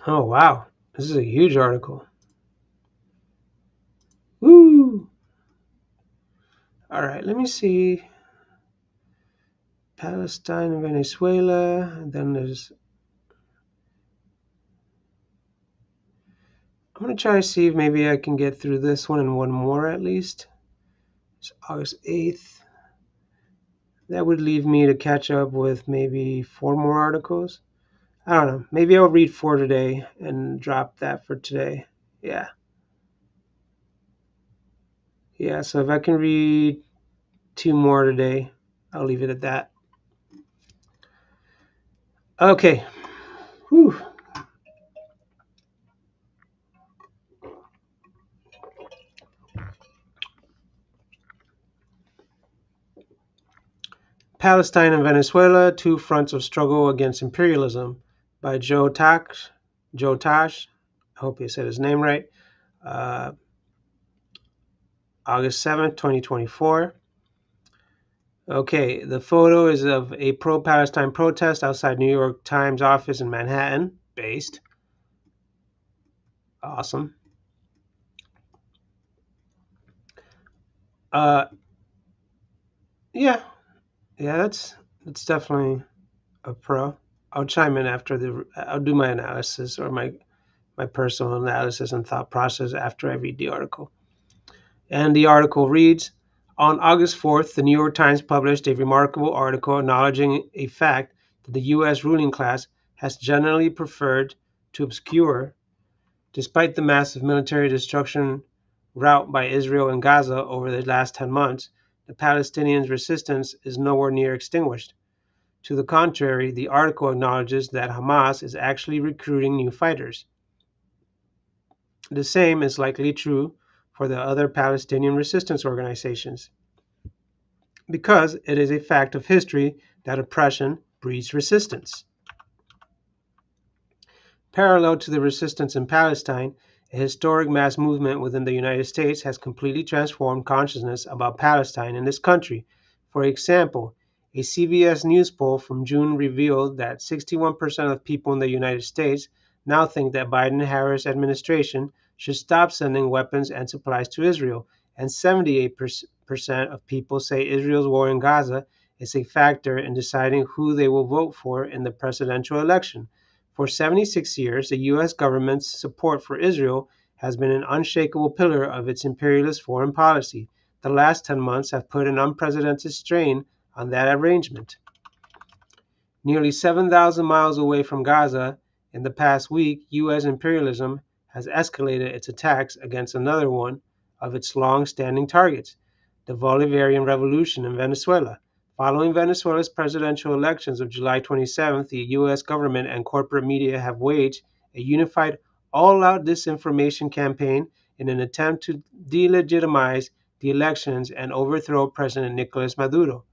A: Oh, wow. This is a huge article. Woo! All right, let me see. Palestine and Venezuela. And then I'm going to try to see if maybe I can get through this one and one more at least. It's August 8th. That would leave me to catch up with maybe 4 more articles. I don't know. Maybe I'll read 4 today and drop that for today. Yeah. Yeah, so if I can read 2 more today, I'll leave it at that. Okay. Whew. Palestine and Venezuela, Two Fronts of Struggle Against Imperialism by Joe Tash. I hope you said his name right. August 7th, 2024. Okay, the photo is of a pro-Palestine protest outside New York Times office in Manhattan, based. Awesome. Yeah, that's definitely a pro. I'll chime in after I'll do my analysis or my personal analysis and thought process after I read the article. And the article reads, on August 4th, the New York Times published a remarkable article acknowledging a fact that the U.S. ruling class has generally preferred to obscure, despite the massive military destruction wrought by Israel in Gaza over the last 10 months, the Palestinians' resistance is nowhere near extinguished. To the contrary, the article acknowledges that Hamas is actually recruiting new fighters. The same is likely true for the other Palestinian resistance organizations, because it is a fact of history that oppression breeds resistance. Parallel to the resistance in Palestine, a historic mass movement within the United States has completely transformed consciousness about Palestine in this country. For example, a CBS News poll from June revealed that 61% of people in the United States now think that Biden-Harris administration should stop sending weapons and supplies to Israel, and 78% of people say Israel's war in Gaza is a factor in deciding who they will vote for in the presidential election. For 76 years, the U.S. government's support for Israel has been an unshakable pillar of its imperialist foreign policy. The last 10 months have put an unprecedented strain on that arrangement. Nearly 7,000 miles away from Gaza, in the past week, U.S. imperialism has escalated its attacks against another one of its long-standing targets, the Bolivarian Revolution in Venezuela. Following Venezuela's presidential elections of July 27th, the U.S. government and corporate media have waged a unified, all-out disinformation campaign in an attempt to delegitimize the elections and overthrow President Nicolas Maduro.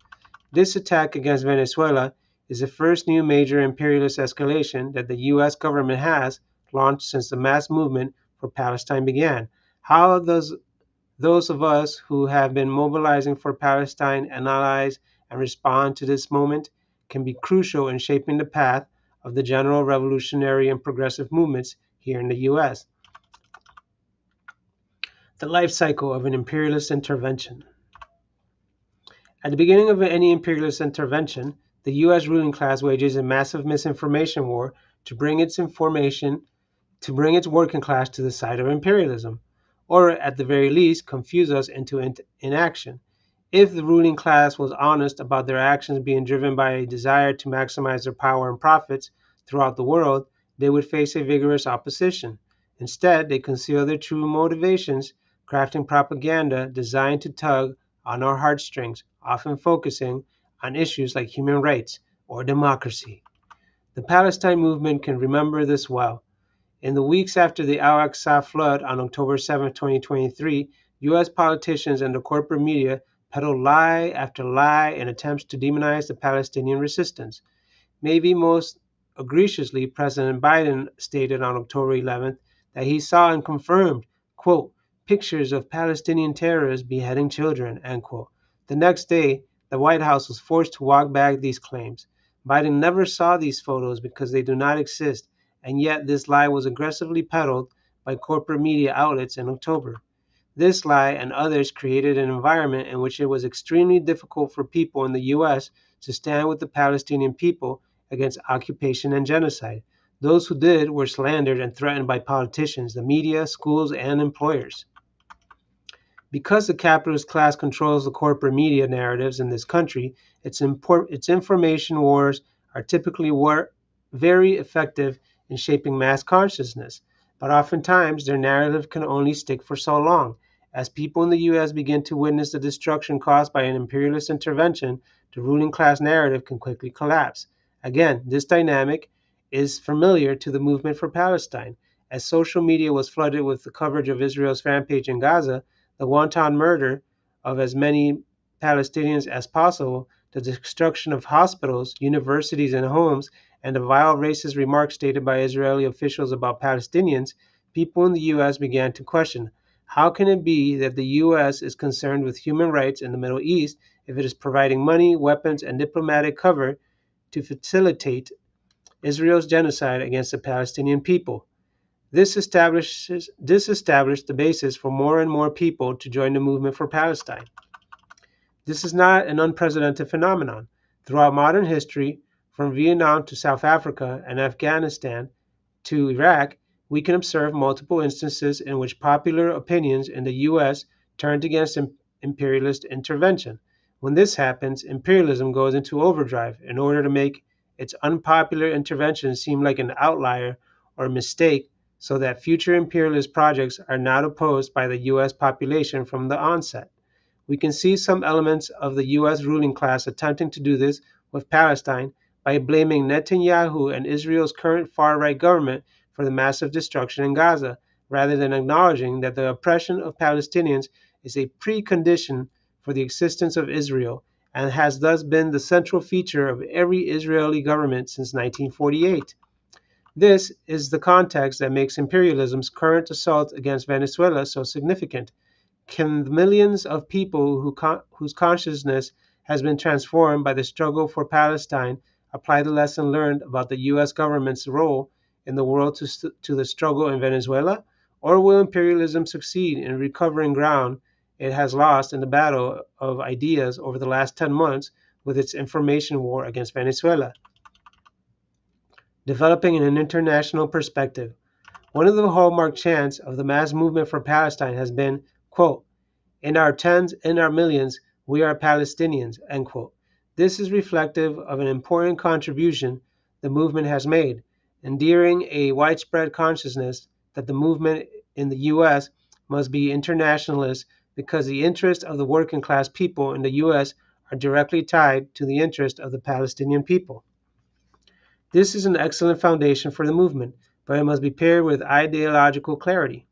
A: This attack against Venezuela is the first new major imperialist escalation that the U.S. government has launched since the mass movement for Palestine began. How does those of us who have been mobilizing for Palestine analyze and respond to this moment can be crucial in shaping the path of the general revolutionary and progressive movements here in the U.S. The life cycle of an imperialist intervention. At the beginning of any imperialist intervention, the U.S. ruling class wages a massive misinformation war to bring its working class to the side of imperialism, or at the very least confuse us into inaction. If the ruling class was honest about their actions being driven by a desire to maximize their power and profits throughout the world, they would face a vigorous opposition. Instead, they conceal their true motivations, crafting propaganda designed to tug on our heartstrings, often focusing on issues like human rights or democracy. The Palestine movement can remember this well. In the weeks after the Al-Aqsa flood on October 7, 2023, U.S. politicians and the corporate media peddled lie after lie in attempts to demonize the Palestinian resistance. Maybe most egregiously, President Biden stated on October 11th that he saw and confirmed, quote, pictures of Palestinian terrorists beheading children, end quote. The next day, the White House was forced to walk back these claims. Biden never saw these photos because they do not exist, and yet this lie was aggressively peddled by corporate media outlets in October. This lie and others created an environment in which it was extremely difficult for people in the U.S. to stand with the Palestinian people against occupation and genocide. Those who did were slandered and threatened by politicians, the media, schools, and employers. Because the capitalist class controls the corporate media narratives in this country, its information wars are typically very effective in shaping mass consciousness, but oftentimes their narrative can only stick for so long. As people in the U.S. begin to witness the destruction caused by an imperialist intervention, the ruling class narrative can quickly collapse. Again, this dynamic is familiar to the movement for Palestine. As social media was flooded with the coverage of Israel's rampage in Gaza, the wanton murder of as many Palestinians as possible, the destruction of hospitals, universities, and homes, and the vile racist remarks stated by Israeli officials about Palestinians, people in the U.S. began to question, how can it be that the U.S. is concerned with human rights in the Middle East if it is providing money, weapons, and diplomatic cover to facilitate Israel's genocide against the Palestinian people? This established the basis for more and more people to join the movement for Palestine. This is not an unprecedented phenomenon. Throughout modern history, from Vietnam to South Africa and Afghanistan to Iraq, we can observe multiple instances in which popular opinions in the U.S. turned against imperialist intervention. When this happens, imperialism goes into overdrive in order to make its unpopular intervention seem like an outlier or mistake so that future imperialist projects are not opposed by the U.S. population from the onset. We can see some elements of the U.S. ruling class attempting to do this with Palestine by blaming Netanyahu and Israel's current far-right government for the massive destruction in Gaza, rather than acknowledging that the oppression of Palestinians is a precondition for the existence of Israel and has thus been the central feature of every Israeli government since 1948. This is the context that makes imperialism's current assault against Venezuela so significant. Can the millions of people whose consciousness has been transformed by the struggle for Palestine apply the lesson learned about the U.S. government's role in the world to the struggle in Venezuela? Or will imperialism succeed in recovering ground it has lost in the battle of ideas over the last 10 months with its information war against Venezuela? Developing an international perspective. One of the hallmark chants of the mass movement for Palestine has been, quote, in our tens, in our millions, we are Palestinians, end quote. This is reflective of an important contribution the movement has made, endearing a widespread consciousness that the movement in the U.S. must be internationalist because the interests of the working class people in the U.S. are directly tied to the interest of the Palestinian people. This is an excellent foundation for the movement, but it must be paired with ideological clarity.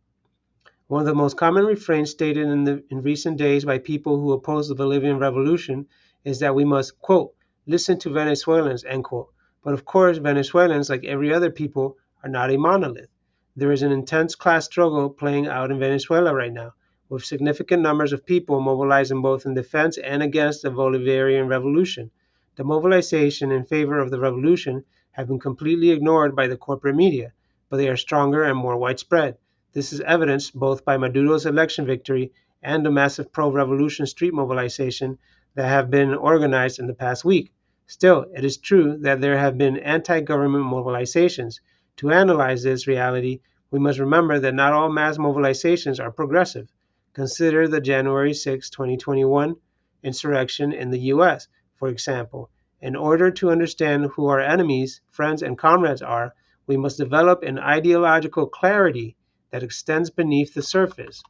A: One of the most common refrains stated in recent days by people who oppose the Bolivian revolution is that we must, quote, listen to Venezuelans, end quote. But of course, Venezuelans, like every other people, are not a monolith. There is an intense class struggle playing out in Venezuela right now, with significant numbers of people mobilizing both in defense and against the Bolivarian revolution. The mobilization in favor of the revolution have been completely ignored by the corporate media, but they are stronger and more widespread. This is evidenced both by Maduro's election victory and the massive pro-revolution street mobilization that have been organized in the past week. Still, it is true that there have been anti-government mobilizations. To analyze this reality, we must remember that not all mass mobilizations are progressive. Consider the January 6, 2021 insurrection in the U.S., for example. In order to understand who our enemies, friends, and comrades are, we must develop an ideological clarity that extends beneath the surface.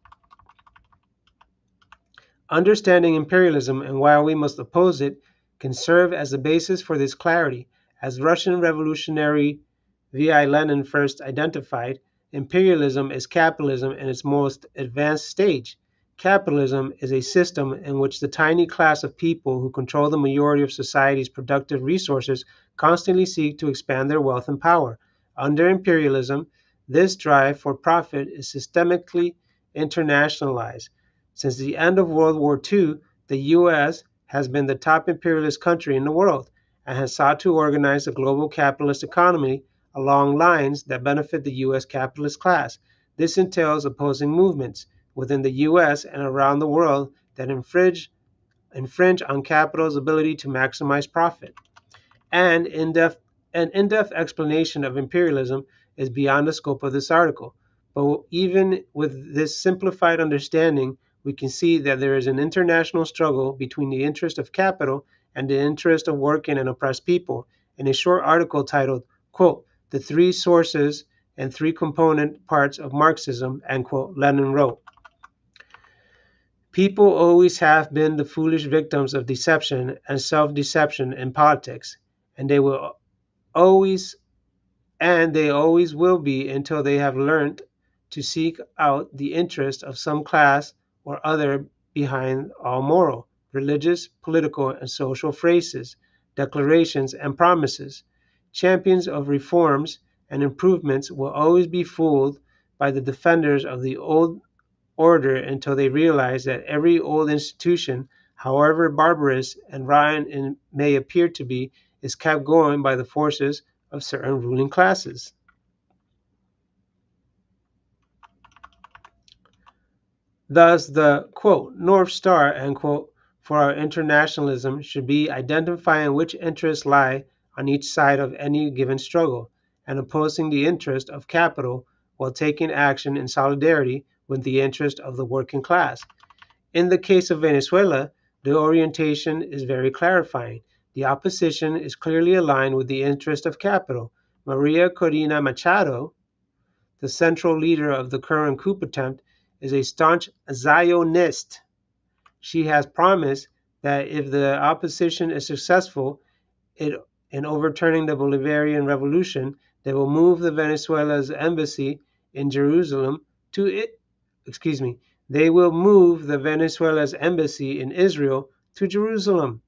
A: Understanding imperialism and why we must oppose it can serve as the basis for this clarity. As Russian revolutionary V.I. Lenin first identified, imperialism is capitalism in its most advanced stage. Capitalism is a system in which the tiny class of people who control the majority of society's productive resources constantly seek to expand their wealth and power. Under imperialism, this drive for profit is systemically internationalized. Since the end of World War II, the U.S. has been the top imperialist country in the world and has sought to organize a global capitalist economy along lines that benefit the U.S. capitalist class. This entails opposing movements within the U.S. and around the world that infringe on capital's ability to maximize profit. And an in-depth explanation of imperialism is beyond the scope of this article. But even with this simplified understanding, we can see that there is an international struggle between the interest of capital and the interest of working and oppressed people. In a short article titled, quote, "The Three Sources and Three Component Parts of Marxism," end quote, Lenin wrote, "People always have been the foolish victims of deception and self-deception in politics, and always they always will be until they have learned to seek out the interest of some class or other behind all moral, religious, political, and social phrases, declarations, and promises. Champions of reforms and improvements will always be fooled by the defenders of the old order until they realize that every old institution, however barbarous and rotten it may appear to be, is kept going by the forces of certain ruling classes." Thus, the quote, "North Star," end quote, for our internationalism should be identifying which interests lie on each side of any given struggle and opposing the interest of capital while taking action in solidarity with the interest of the working class. In the case of Venezuela, the orientation is very clarifying. The opposition is clearly aligned with the interest of capital. Maria Corina Machado, the central leader of the current coup attempt, is a staunch Zionist. She has promised that if the opposition is successful in overturning the Bolivarian Revolution, they will move the Venezuela's embassy in Jerusalem to it. Excuse me. They will move the Venezuela's embassy in Israel to Jerusalem.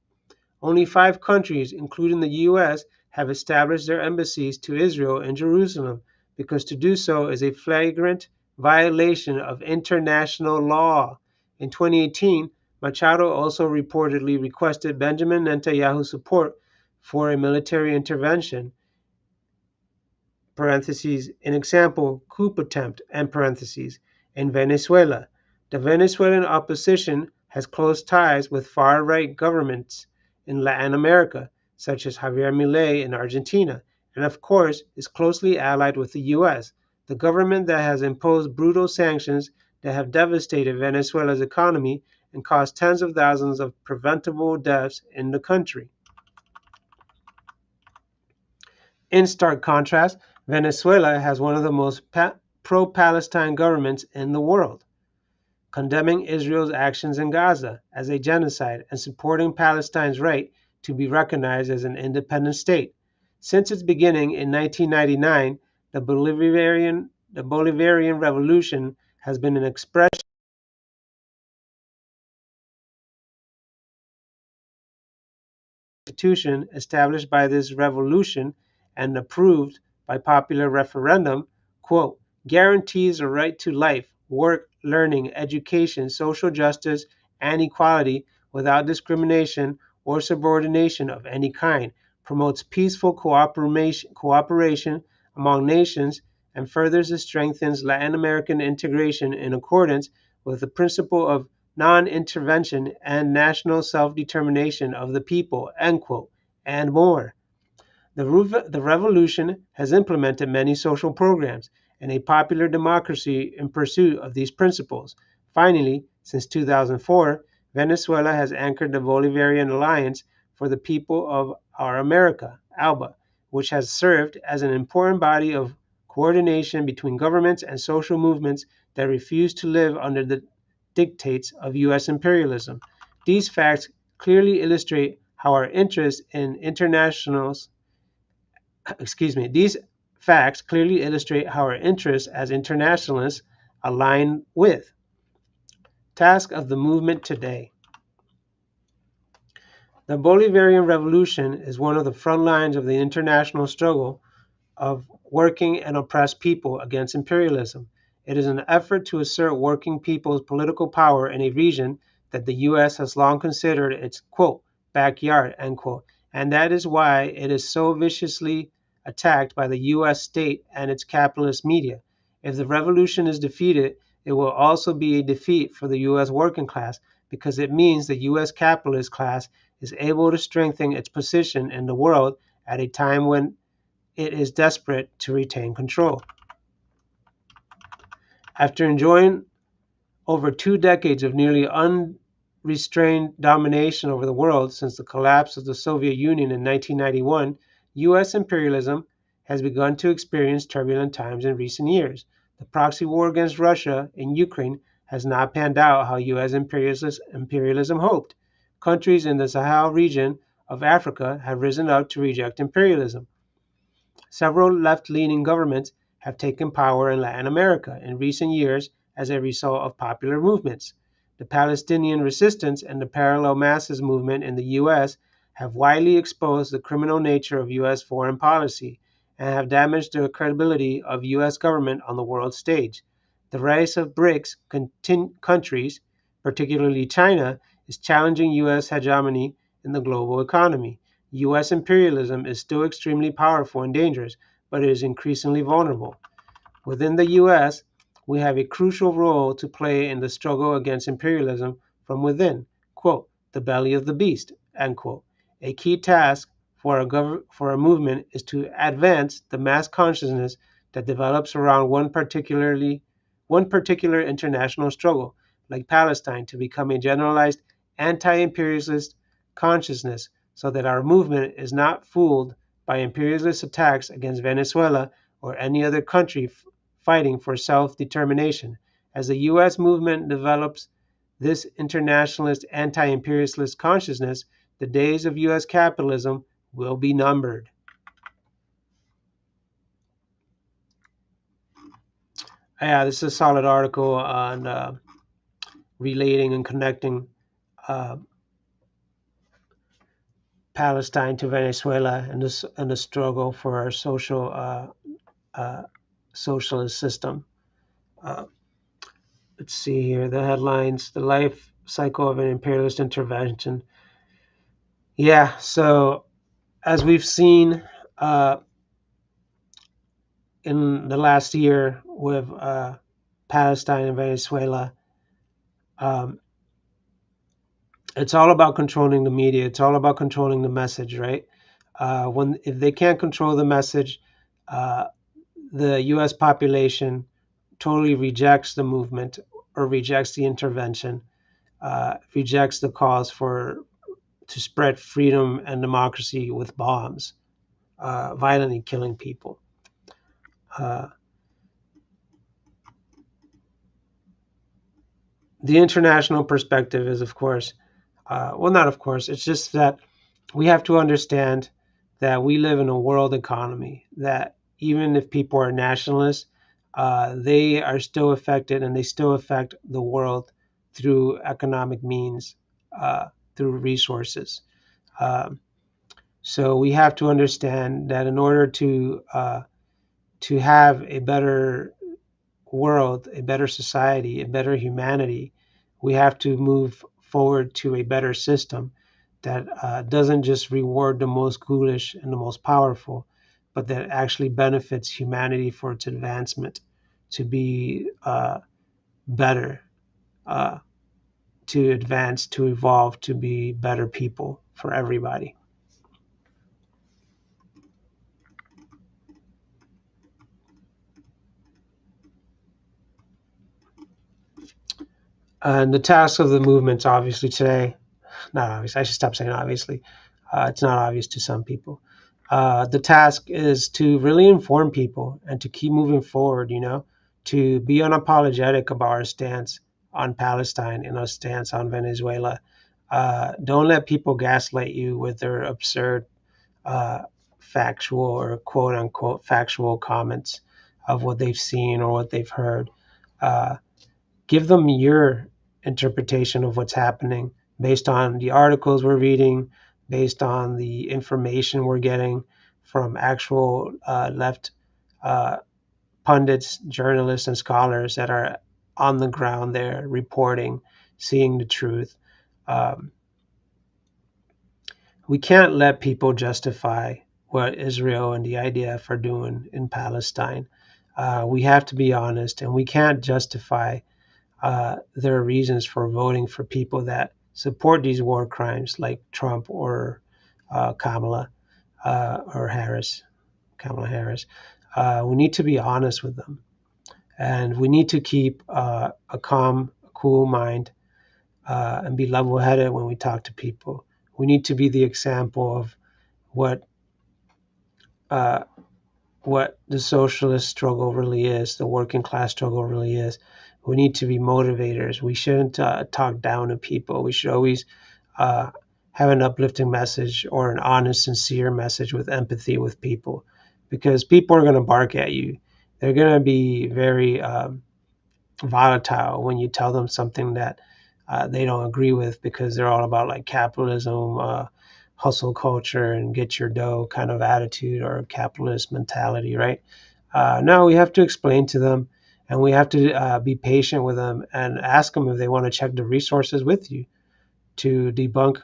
A: Only 5 countries, including the U.S., have established their embassies to Israel and Jerusalem, because to do so is a flagrant violation of international law. In 2018, Machado also reportedly requested Benjamin Netanyahu's support for a military intervention, parentheses, an example, coup attempt, end parentheses, in Venezuela. The Venezuelan opposition has close ties with far-right governments in Latin America, such as Javier Milei in Argentina, and of course is closely allied with the U.S., the government that has imposed brutal sanctions that have devastated Venezuela's economy and caused tens of thousands of preventable deaths in the country. In stark contrast, Venezuela has one of the most pro-Palestine governments in the world, condemning Israel's actions in Gaza as a genocide and supporting Palestine's right to be recognized as an independent state. Since its beginning in 1999, the Bolivarian Revolution has been an expression constitution established by this revolution and approved by popular referendum, quote, "guarantees a right to life, work, learning, education, social justice, and equality without discrimination or subordination of any kind, promotes peaceful cooperation among nations, and furthers and strengthens Latin American integration in accordance with the principle of non-intervention and national self-determination of the people," end quote, and more. The revolution has implemented many social programs and a popular democracy in pursuit of these principles. Finally, since 2004, Venezuela has anchored the Bolivarian Alliance for the people of our America, ALBA, which has served as an important body of coordination between governments and social movements that refuse to live under the dictates of U.S. imperialism. These facts clearly illustrate how our interest in internationals, these facts clearly illustrate how our interests as internationalists align with task of the movement today. The Bolivarian Revolution is one of the front lines of the international struggle of working and oppressed people against imperialism. It is an effort to assert working people's political power in a region that the U.S. has long considered its, quote, backyard, end quote, and that is why it is so viciously attacked by the U.S. state and its capitalist media. If the revolution is defeated, it will also be a defeat for the U.S. working class because it means the U.S. capitalist class is able to strengthen its position in the world at a time when it is desperate to retain control. After enjoying over 2 decades of nearly unrestrained domination over the world since the collapse of the Soviet Union in 1991, U.S. imperialism has begun to experience turbulent times in recent years. The proxy war against Russia in Ukraine has not panned out how U.S. imperialism hoped. Countries in the Sahel region of Africa have risen up to reject imperialism. Several left-leaning governments have taken power in Latin America in recent years as a result of popular movements. The Palestinian resistance and the parallel masses movement in the U.S. have widely exposed the criminal nature of U.S. foreign policy and have damaged the credibility of U.S. government on the world stage. The rise of BRICS countries, particularly China, is challenging U.S. hegemony in the global economy. U.S. imperialism is still extremely powerful and dangerous, but it is increasingly vulnerable. Within the U.S., we have a crucial role to play in the struggle against imperialism from within, quote, the belly of the beast, end quote. A key task for a movement is to advance the mass consciousness that develops around one particular international struggle, like Palestine, to become a generalized anti-imperialist consciousness so that our movement is not fooled by imperialist attacks against Venezuela or any other country fighting for self-determination. As the U.S. movement develops this internationalist, anti-imperialist consciousness, the days of U.S. capitalism will be numbered. Yeah, this is a solid article on relating and connecting uh, Palestine to Venezuela and the struggle for our uh, socialist system. Uh, let's see here the headlines: the life cycle of an imperialist intervention. Yeah, so as we've seen in the last year with Palestine and Venezuela, um, it's all about controlling the media. It's all about controlling the message, right? When if they can't control the message, uh, the U.S. population totally rejects the movement or rejects the intervention, rejects the cause for to spread freedom and democracy with bombs, violently killing people. Uh, the international perspective is, of course, well, not of course, it's just that we have to understand that we live in a world economy, that even if people are nationalists, they are still affected and they still affect the world through economic means, through resources. Um, so we have to understand that in order to have a better world, a better society, a better humanity, we have to move forward to a better system that doesn't just reward the most ghoulish and the most powerful, but that actually benefits humanity for its advancement to be better, uh, to advance, to evolve, to be better people for everybody. And the task of the movements, obviously, today, not obviously, I should stop saying obviously. It's not obvious to some people. The task is to really inform people and to keep moving forward, to be unapologetic about our stance on Palestine and our stance on Venezuela. Don't let people gaslight you with their absurd uh, factual or quote unquote factual comments of what they've seen or what they've heard. Uh, Give them your interpretation of what's happening based on the articles we're reading, based on the information we're getting from actual left uh, pundits, journalists, and scholars that are on the ground there reporting, seeing the truth. Um, we can't let people justify what Israel and the IDF are doing in Palestine. We have to be honest, and we can't justify their reasons for voting for people that support these war crimes, like Trump or Kamala or Harris, Kamala Harris. We need to be honest with them, and we need to keep a calm, cool mind and be level-headed when we talk to people. We need to be the example of what uh, what the socialist struggle really is, the working class struggle really is. We need to be motivators. We shouldn't talk down to people. We should always uh, have an uplifting message or an honest, sincere message with empathy with people, because people are going to bark at you. They're going to be very volatile when you tell them something that they don't agree with, because they're all about like capitalism, hustle culture, and get your dough kind of attitude or capitalist mentality, right? No, we have to explain to them, and we have to be patient with them and ask them if they want to check the resources with you to debunk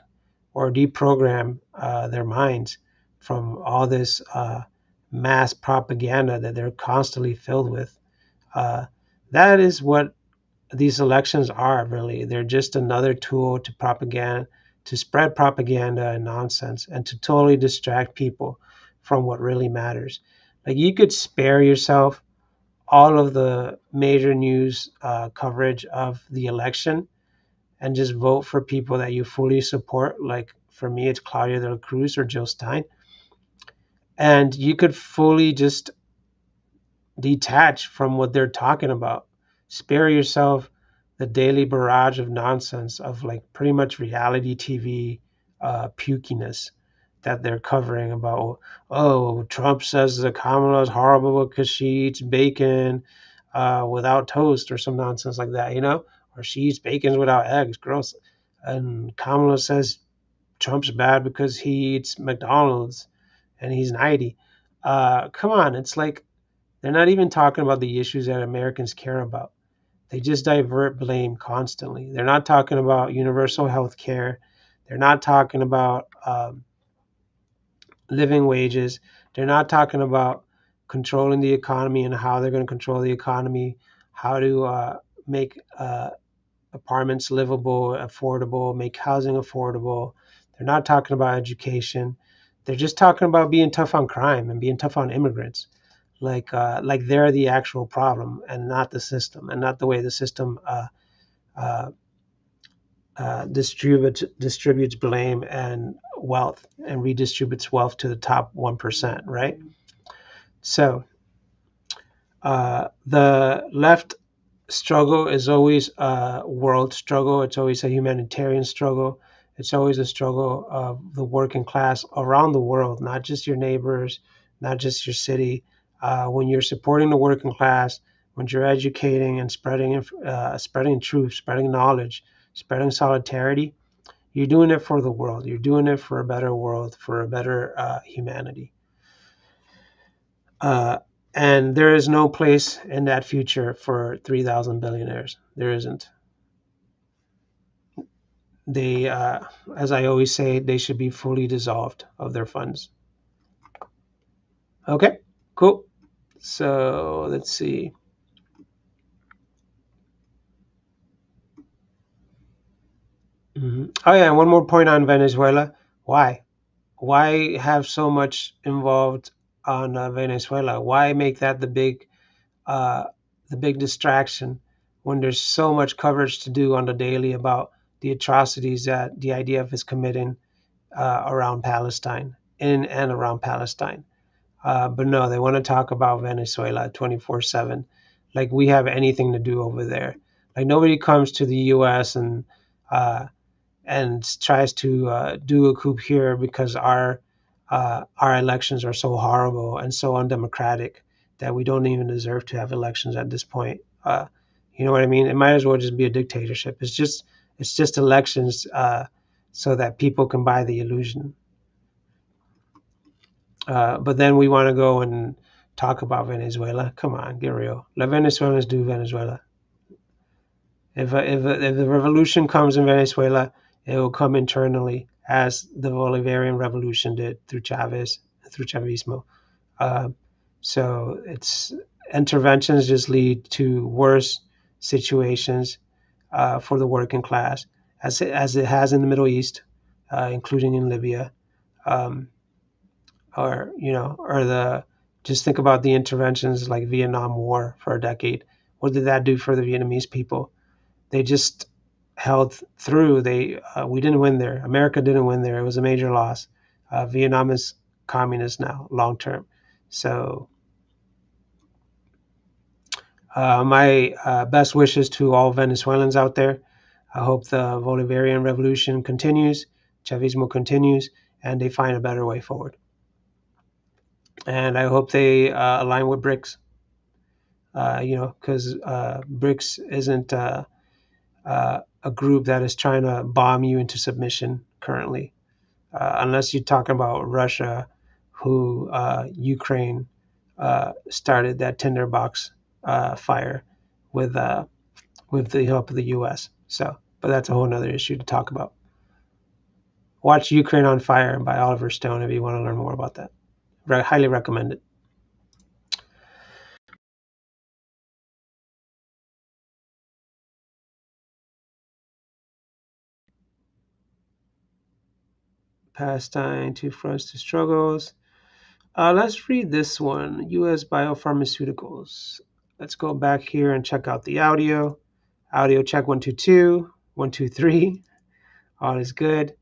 A: or deprogram their minds from all this mass propaganda that they're constantly filled with. Uh, that is what these elections are really. They're just another tool to propaganda, to spread propaganda and nonsense, and to totally distract people from what really matters. Like, you could spare yourself all of the major news coverage of the election and just vote for people that you fully support. Like, for me, it's Claudia de la Cruz or Jill Stein. And you could fully just detach from what they're talking about. Spare yourself the daily barrage of nonsense of like pretty much reality TV pukiness that they're covering about. Oh, Trump says that Kamala is horrible because she eats bacon without toast or some nonsense like that, or she eats bacon without eggs. Gross. And Kamala says Trump's bad because he eats McDonald's and he's 90. Come on, it's like they're not even talking about the issues that Americans care about. They just divert blame constantly. They're not talking about universal health care. They're not talking about living wages. They're not talking about controlling the economy and how they're going to control the economy, how to make apartments livable, affordable, make housing affordable. They're not talking about education. They're just talking about being tough on crime and being tough on immigrants, like they're the actual problem and not the system, and not the way the system uh, distributes blame and wealth and redistributes wealth to the top 1%, right? So the left struggle is always a world struggle. It's always a humanitarian struggle. It's always a struggle of the working class around the world, not just your neighbors, not just your city. When you're supporting the working class, when you're educating and spreading truth, spreading knowledge, spreading solidarity, you're doing it for the world. You're doing it for a better world, for a better humanity. Uh, and there is no place in that future for 3,000 billionaires. There isn't. They, as I always say, they should be fully dissolved of their funds. Okay, cool. So let's see. Oh yeah, and one more point on Venezuela. Why? Why have so much involved on Venezuela? Why make that uh, the big distraction when there's so much coverage to do on the daily about the atrocities that the IDF is committing around Palestine, in and around Palestine. But no, they want to talk about Venezuela 24/7, like we have anything to do over there. Like nobody comes to the U.S. Uh, and tries to do a coup here because our elections are so horrible and so undemocratic that we don't even deserve to have elections at this point. You know what I mean? It might as well just be a dictatorship. It's just elections so that people can buy the illusion. But then we want to go and talk about Venezuela. Come on, get real. Let Venezuelans do Venezuela. If the revolution comes in Venezuela, it will come internally, as the Bolivarian Revolution did through Chavez, through Chavismo. Uh, so it's interventions just lead to worse situations for the working class, as it has in the Middle East, including in Libya, um, or the just think about the interventions like Vietnam War for a decade. What did that do for the Vietnamese people? They just held through. We didn't win there. America didn't win there. It was a major loss. Vietnam is communist now, long term. So my best wishes to all Venezuelans out there. I hope the Bolivarian Revolution continues, Chavismo continues, and they find a better way forward. And I hope they align with BRICS. Because BRICS isn't a group that is trying to bomb you into submission currently, unless you're talking about Russia, who Ukraine started that tinderbox fire with with the help of the U.S. So, but that's a whole other issue to talk about. Watch Ukraine on Fire by Oliver Stone if you want to learn more about that. Highly recommend it. Pastime, two fronts to struggles. Let's read this one, U.S. biopharmaceuticals. Let's go back here and check out the audio. Audio check 122, 123. All is good.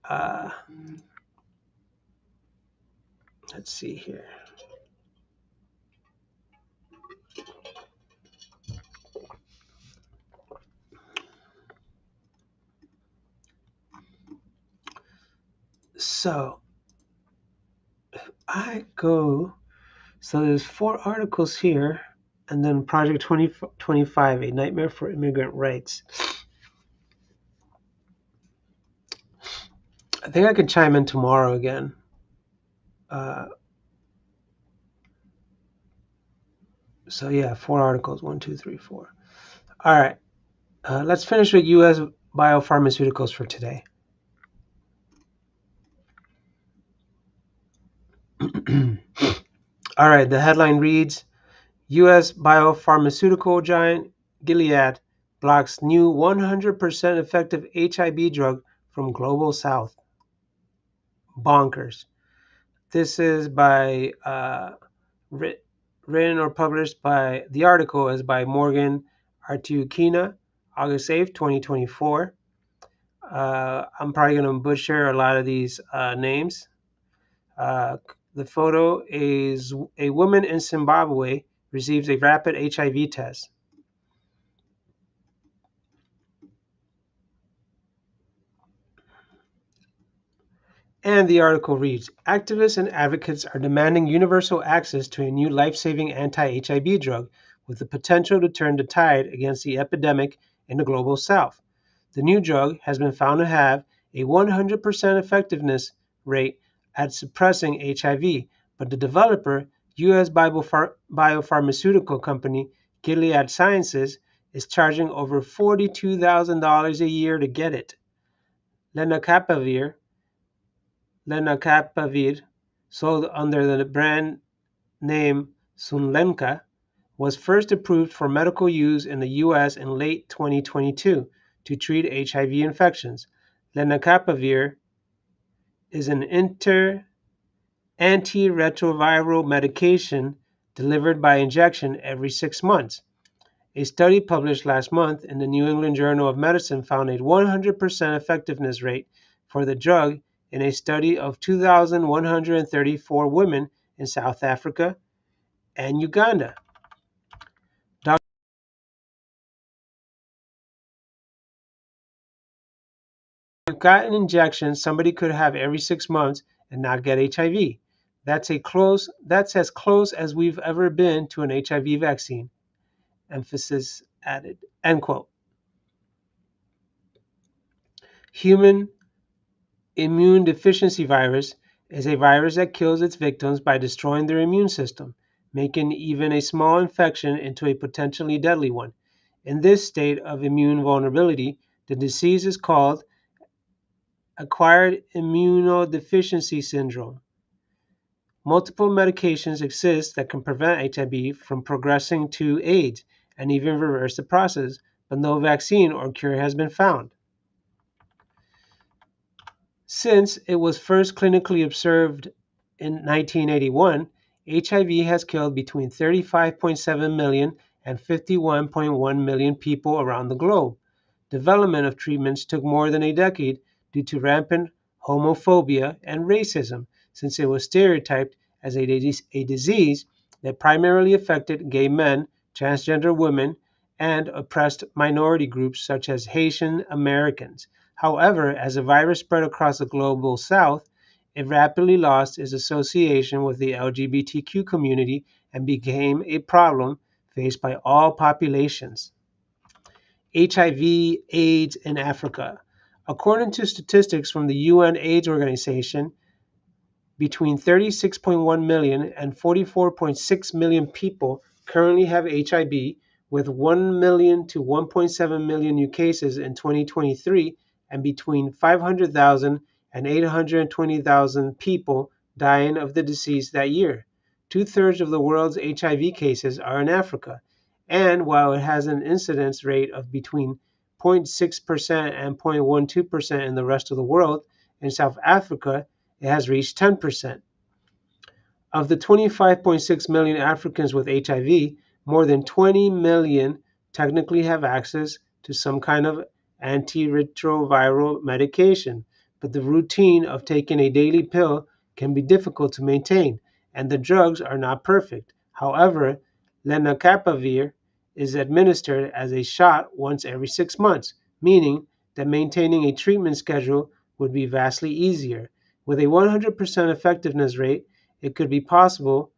A: Uh, let's see here. So there's 4 articles here, and then Project 2025, A Nightmare for Immigrant Rights. I think I can chime in tomorrow again. So yeah, 4 articles, 1, 2, 3, 4. All right, let's finish with U.S. biopharmaceuticals for today. All right, the headline reads, U.S. biopharmaceutical giant Gilead blocks new 100% effective HIV drug from Global South. Bonkers. This is by written or published by, the article is by Morgan Artiukina, August 8th, 2024. I'm probably going to butcher a lot of these names. The photo is a woman in Zimbabwe receives a rapid HIV test. And the article reads, activists and advocates are demanding universal access to a new life-saving anti-HIV drug with the potential to turn the tide against the epidemic in the Global South. The new drug has been found to have a 100% effectiveness rate at suppressing HIV, but the developer, U.S. biopharmaceutical company Gilead Sciences, is charging over $42,000 a year to get it. Lenacapavir, sold under the brand name Sunlenca, was first approved for medical use in the U.S. in late 2022 to treat HIV infections. Lenacapavir is an antiretroviral medication delivered by injection every 6 months. A study published last month in the New England Journal of Medicine found a 100% effectiveness rate for the drug in a study of 2,134 women in South Africa and Uganda. You've got an injection somebody could have every 6 months and not get HIV. That's as close as we've ever been to an HIV vaccine. Emphasis added. End quote. Human immune deficiency virus is a virus that kills its victims by destroying their immune system, making even a small infection into a potentially deadly one. In this state of immune vulnerability, the disease is called acquired immunodeficiency syndrome. Multiple medications exist that can prevent HIV from progressing to AIDS and even reverse the process, but no vaccine or cure has been found. Since it was first clinically observed in 1981, HIV has killed between 35.7 million and 51.1 million people around the globe. Development of treatments took more than a decade due to rampant homophobia and racism, since it was stereotyped as a disease that primarily affected gay men, transgender women, and oppressed minority groups such as Haitian Americans. However, as the virus spread across the global south, it rapidly lost its association with the LGBTQ community and became a problem faced by all populations. HIV AIDS in Africa. According to statistics from the UN AIDS Organization, between 36.1 million and 44.6 million people currently have HIV, with 1 million to 1.7 million new cases in 2023, and between 500,000 and 820,000 people dying of the disease that year. Two-thirds of the world's HIV cases are in Africa, and while it has an incidence rate of between 0.6% and 0.12% in the rest of the world, in South Africa, it has reached 10%. Of the 25.6 million Africans with HIV, more than 20 million technically have access to some kind of antiretroviral medication, but the routine of taking a daily pill can be difficult to maintain, and the drugs are not perfect. However, lenacapavir is administered as a shot once every 6 months, meaning that maintaining a treatment schedule would be vastly easier. With a 100% effectiveness rate, it could be possible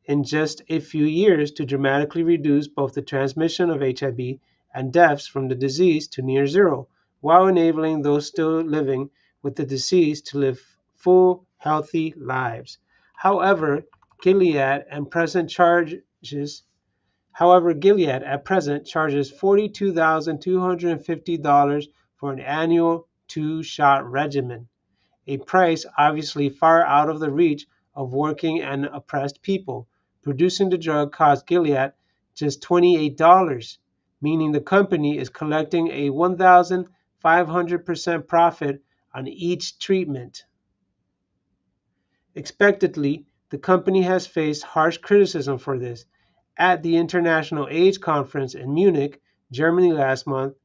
A: in just a few years to dramatically reduce both the transmission of HIV and deaths from the disease to near zero, while enabling those still living with the disease to live full, healthy lives. However, Gilead at present charges $42,250 for an annual two-shot regimen, a price obviously far out of the reach of working and oppressed people. Producing the drug cost Gilead just $28, meaning the company is collecting a 1,500% profit on each treatment. Expectedly, the company has faced harsh criticism for this. At the International AIDS Conference in Munich, Germany last month,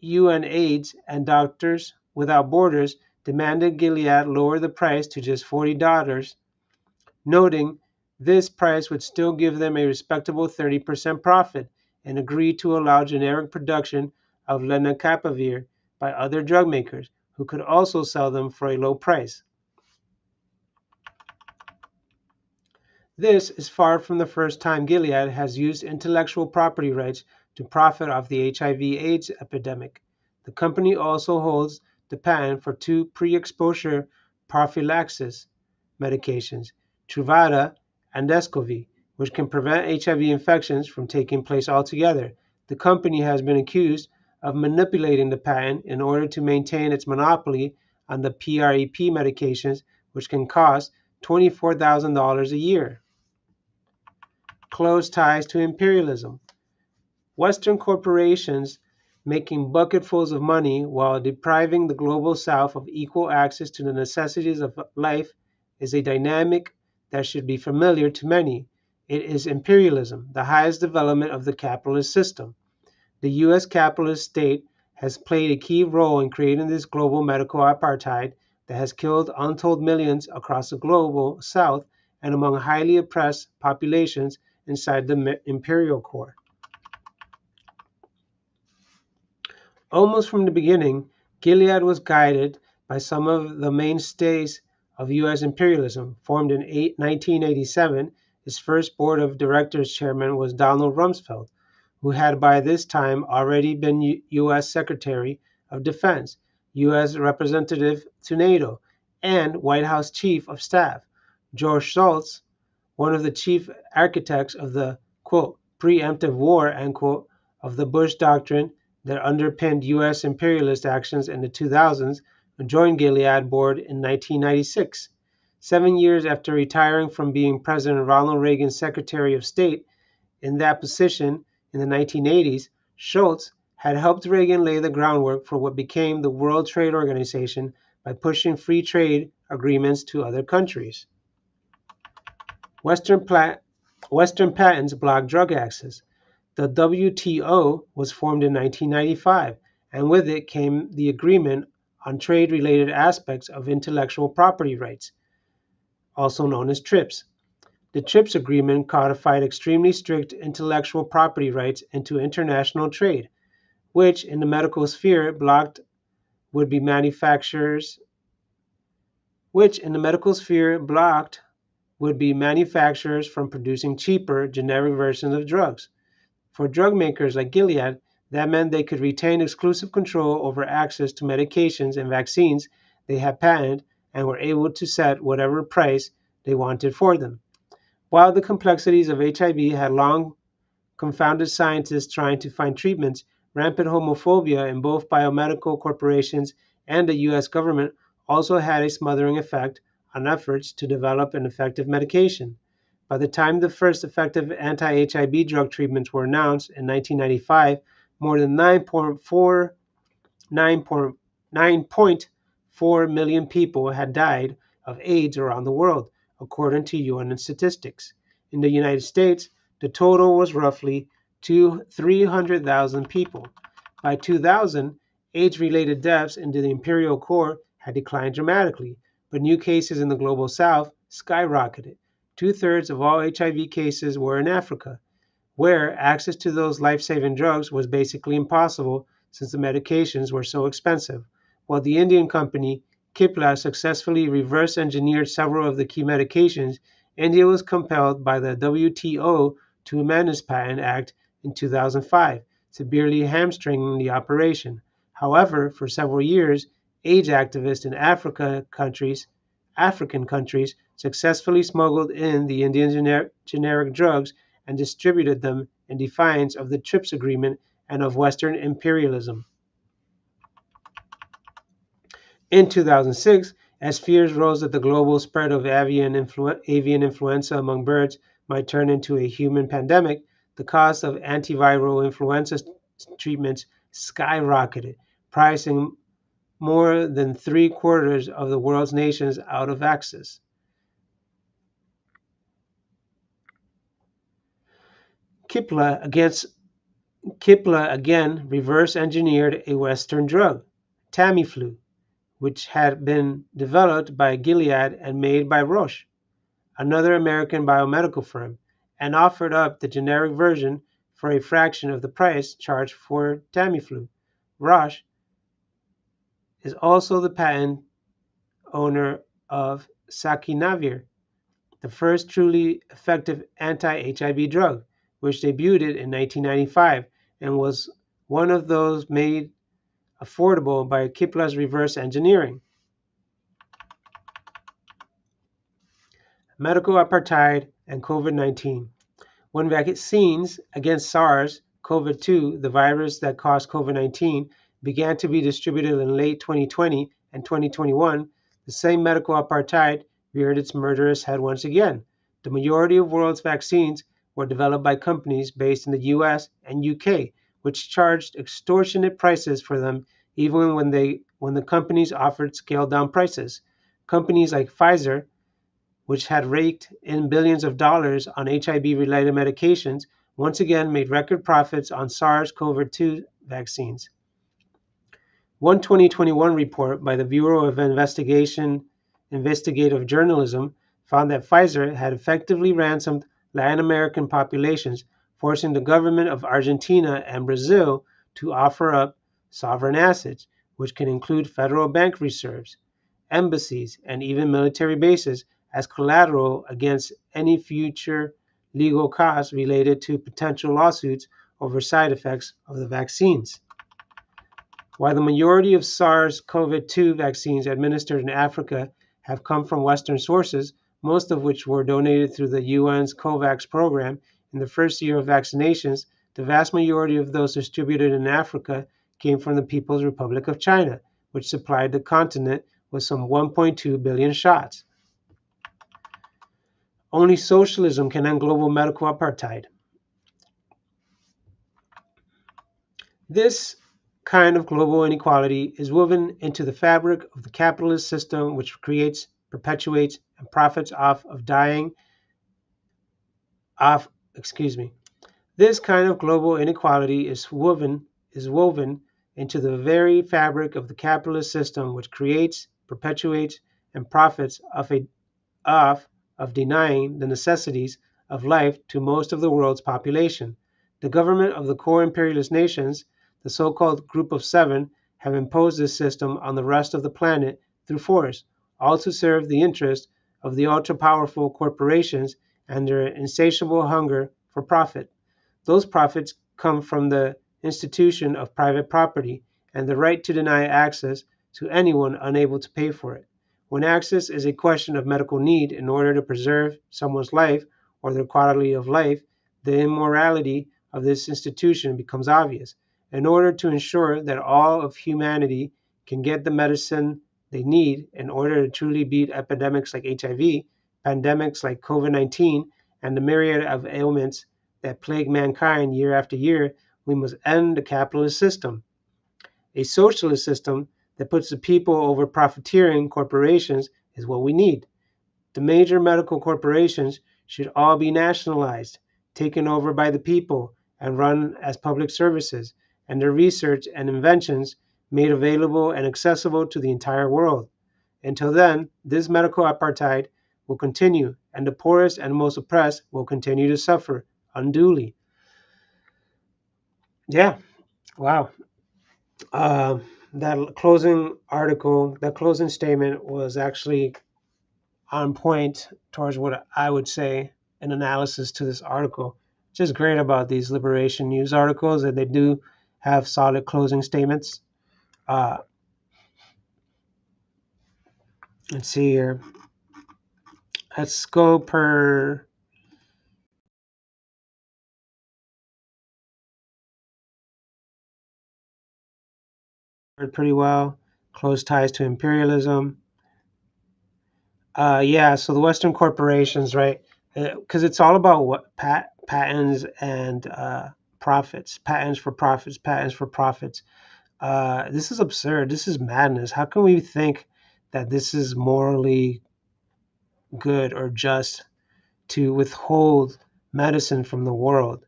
A: UNAIDS and Doctors Without Borders demanded Gilead lower the price to just $40, noting this price would still give them a respectable 30% profit, and agreed to allow generic production of lenacapavir by other drug makers, who could also sell them for a low price. This is far from the first time Gilead has used intellectual property rights to profit off the HIV/AIDS epidemic. The company also holds the patent for two pre-exposure prophylaxis medications, Truvada and Descovy, which can prevent HIV infections from taking place altogether. The company has been accused of manipulating the patent in order to maintain its monopoly on the PrEP medications, which can cost $24,000 a year. Close ties to imperialism. Western corporations making bucketfuls of money while depriving the global south of equal access to the necessities of life is a dynamic that should be familiar to many. It is imperialism, the highest development of the capitalist system. The U.S. capitalist state has played a key role in creating this global medical apartheid that has killed untold millions across the global south and among highly oppressed populations inside the imperial core. Almost from the beginning, Gilead was guided by some of the mainstays of U.S. imperialism. Formed in 1987, its first board of directors chairman was Donald Rumsfeld, who had by this time already been U.S. Secretary of Defense, U.S. Representative to NATO, and White House Chief of Staff. George Shultz, one of the chief architects of the quote, preemptive war quote, of the Bush Doctrine that underpinned U.S. imperialist actions in the 2000s, joined Gilead board in 1996. 7 years after retiring from being President Ronald Reagan's Secretary of State in that position in the 1980s, Shultz had helped Reagan lay the groundwork for what became the World Trade Organization by pushing free trade agreements to other countries. Western patents block drug access. The WTO was formed in 1995, and with it came the Agreement on Trade-Related Aspects of Intellectual Property Rights, also known as TRIPS. The TRIPS Agreement codified extremely strict intellectual property rights into international trade, which in the medical sphere blocked would-be manufacturers from producing cheaper generic versions of drugs. For drug makers like Gilead, that meant they could retain exclusive control over access to medications and vaccines they had patented and were able to set whatever price they wanted for them. While the complexities of HIV had long confounded scientists trying to find treatments, rampant homophobia in both biomedical corporations and the U.S. government also had a smothering effect on efforts to develop an effective medication. By the time the first effective anti-HIV drug treatments were announced in 1995, more than 9.4 million people had died of AIDS around the world, according to UN statistics. In the United States, the total was roughly 300,000 people. By 2000, AIDS-related deaths in the imperial core had declined dramatically, but new cases in the global south skyrocketed. Two-thirds of all HIV cases were in Africa, where access to those life-saving drugs was basically impossible since the medications were so expensive. While the Indian company Cipla successfully reverse-engineered several of the key medications, India was compelled by the WTO to amend its Patent Act in 2005, severely hamstringing the operation. However, for several years, AIDS activists in African countries successfully smuggled in the Indian generic drugs and distributed them in defiance of the TRIPS agreement and of Western imperialism. In 2006, as fears rose that the global spread of avian influenza among birds might turn into a human pandemic, the cost of antiviral influenza treatments skyrocketed, pricing more than 3/4 of the world's nations out of access. Cipla again reverse-engineered a Western drug, Tamiflu, which had been developed by Gilead and made by Roche, another American biomedical firm, and offered up the generic version for a fraction of the price charged for Tamiflu. Roche is also the patent owner of Sakinavir, the first truly effective anti-HIV drug, which debuted in 1995 and was one of those made affordable by Cipla's reverse engineering. Medical apartheid and COVID-19. When vaccines against SARS-CoV-2, the virus that caused COVID-19, began to be distributed in late 2020 and 2021, the same medical apartheid reared its murderous head once again. The majority of world's vaccines were developed by companies based in the US and UK, which charged extortionate prices for them even when the companies offered scaled-down prices. Companies like Pfizer which had raked in billions of dollars on HIV-related medications, once again made record profits on SARS-CoV-2 vaccines. One 2021 report by the Bureau of Investigative Journalism found that Pfizer had effectively ransomed Latin American populations, forcing the government of Argentina and Brazil to offer up sovereign assets, which can include federal bank reserves, embassies, and even military bases as collateral against any future legal costs related to potential lawsuits over side effects of the vaccines. While the majority of SARS-CoV-2 vaccines administered in Africa have come from Western sources, most of which were donated through the UN's COVAX program in the first year of vaccinations, the vast majority of those distributed in Africa came from the People's Republic of China, which supplied the continent with some 1.2 billion shots. Only socialism can end global medical apartheid. This kind of global inequality is woven into the fabric of the capitalist system, which creates, perpetuates, and profits This kind of global inequality is woven into the very fabric of the capitalist system, which creates, perpetuates, and profits of denying the necessities of life to most of the world's population. The government of the core imperialist nations, the so-called Group of Seven, have imposed this system on the rest of the planet through force, all to serve the interest of the ultra-powerful corporations and their insatiable hunger for profit. Those profits come from the institution of private property and the right to deny access to anyone unable to pay for it. When access is a question of medical need in order to preserve someone's life or their quality of life, the immorality of this institution becomes obvious. In order to ensure that all of humanity can get the medicine they need in order to truly beat epidemics like HIV, pandemics like COVID-19, and the myriad of ailments that plague mankind year after year, we must end the capitalist system. A socialist system that puts the people over profiteering corporations is what we need. The major medical corporations should all be nationalized, taken over by the people, and run as public services, and their research and inventions made available and accessible to the entire world. Until then, this medical apartheid will continue, and the poorest and most oppressed will continue to suffer unduly. Yeah, wow. That closing statement was actually on point towards what I would say an analysis to this article. Which is great about these liberation news articles that they do have solid closing statements. Uh, let's see here. Let's go per pretty well. Close ties to imperialism. Yeah, so the Western corporations, right? Because it's all about what patents and profits, patents for profits. This is absurd. This is madness. How can we think that this is morally good or just to withhold medicine from the world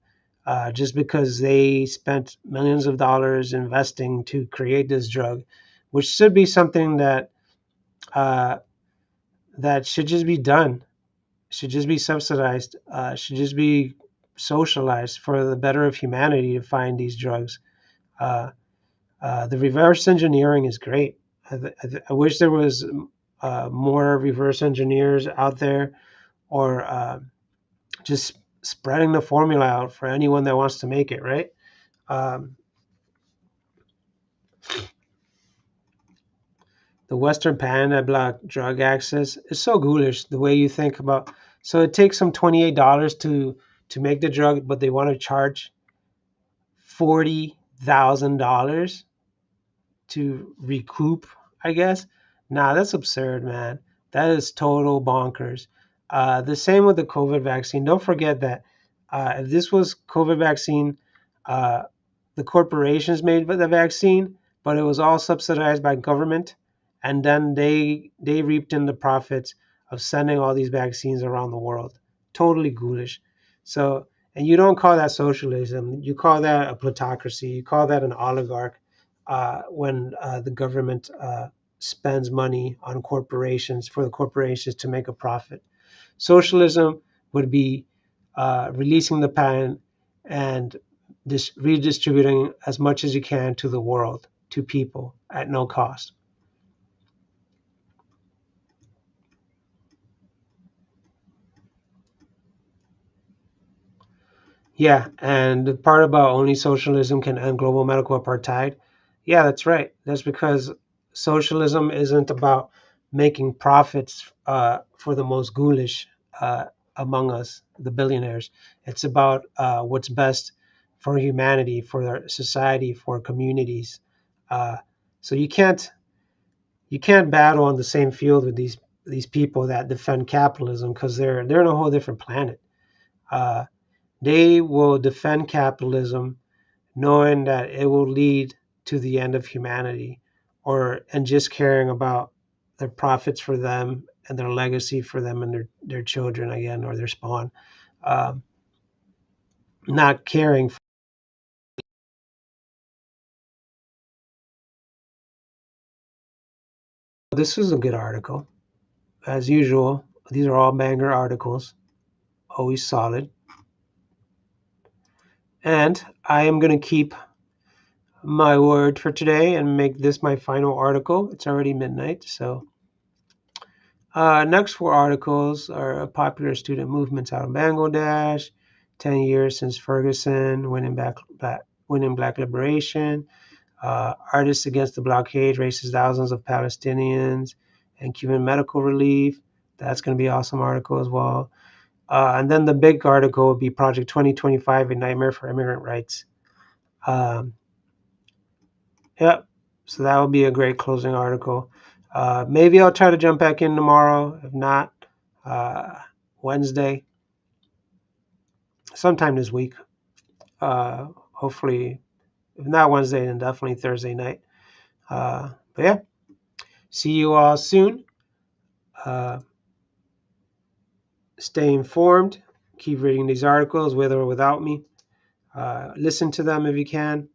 A: just because they spent millions of dollars investing to create this drug, which should be something uh, that should just be done, should just be subsidized, should just be socialized for the better of humanity to find these drugs. Uh, the reverse engineering is great. I wish there was more reverse engineers out there, or just spreading the formula out for anyone that wants to make it, right? Um, the Western patent that block drug access is so ghoulish the way you think about. So it takes some $28 to make the drug, but they want to charge $40,000 to recoup, I guess. Nah, that's absurd, man. That is total bonkers. The same with the COVID vaccine. Don't forget that if this was COVID vaccine, uh, the corporations made the vaccine, but it was all subsidized by government, and then they reaped in the profits of sending all these vaccines around the world. Totally ghoulish. So, and you don't call that socialism. You call that a plutocracy. You call that an oligarch when the government spends money on corporations for the corporations to make a profit. Socialism would be releasing the patent and redistributing as much as you can to the world, to people at no cost. Yeah, and the part about only socialism can end global medical apartheid. Yeah, that's right. That's because socialism isn't about making profits for the most ghoulish among us, the billionaires. It's about what's best for humanity, for our society, for communities. Uh, so you can't battle on the same field with these people that defend capitalism because they're in a whole different planet. Uh, they will defend capitalism knowing that it will lead to the end of humanity, or and just caring about their profits for them and their legacy for them and their children again, or their spawn. Um, Not caring. This is a good article. As usual, these are all banger articles, always solid. And I am going to keep my word for today and make this my final article. It's already midnight, so next four articles are popular student movements out of Bangladesh, 10 years since Ferguson, winning black liberation, artists against the blockade raises thousands of Palestinians, and Cuban medical relief. That's going to be an awesome article as well. And then the big article will be Project 2025, a nightmare for immigrant rights. Um, Yep. So that would be a great closing article. Maybe I'll try to jump back in tomorrow. If not, uh, Wednesday, sometime this week. Hopefully, if not Wednesday, then definitely Thursday night. But yeah, see you all soon. Uh, Stay informed. Keep reading these articles with or without me. Listen to them if you can.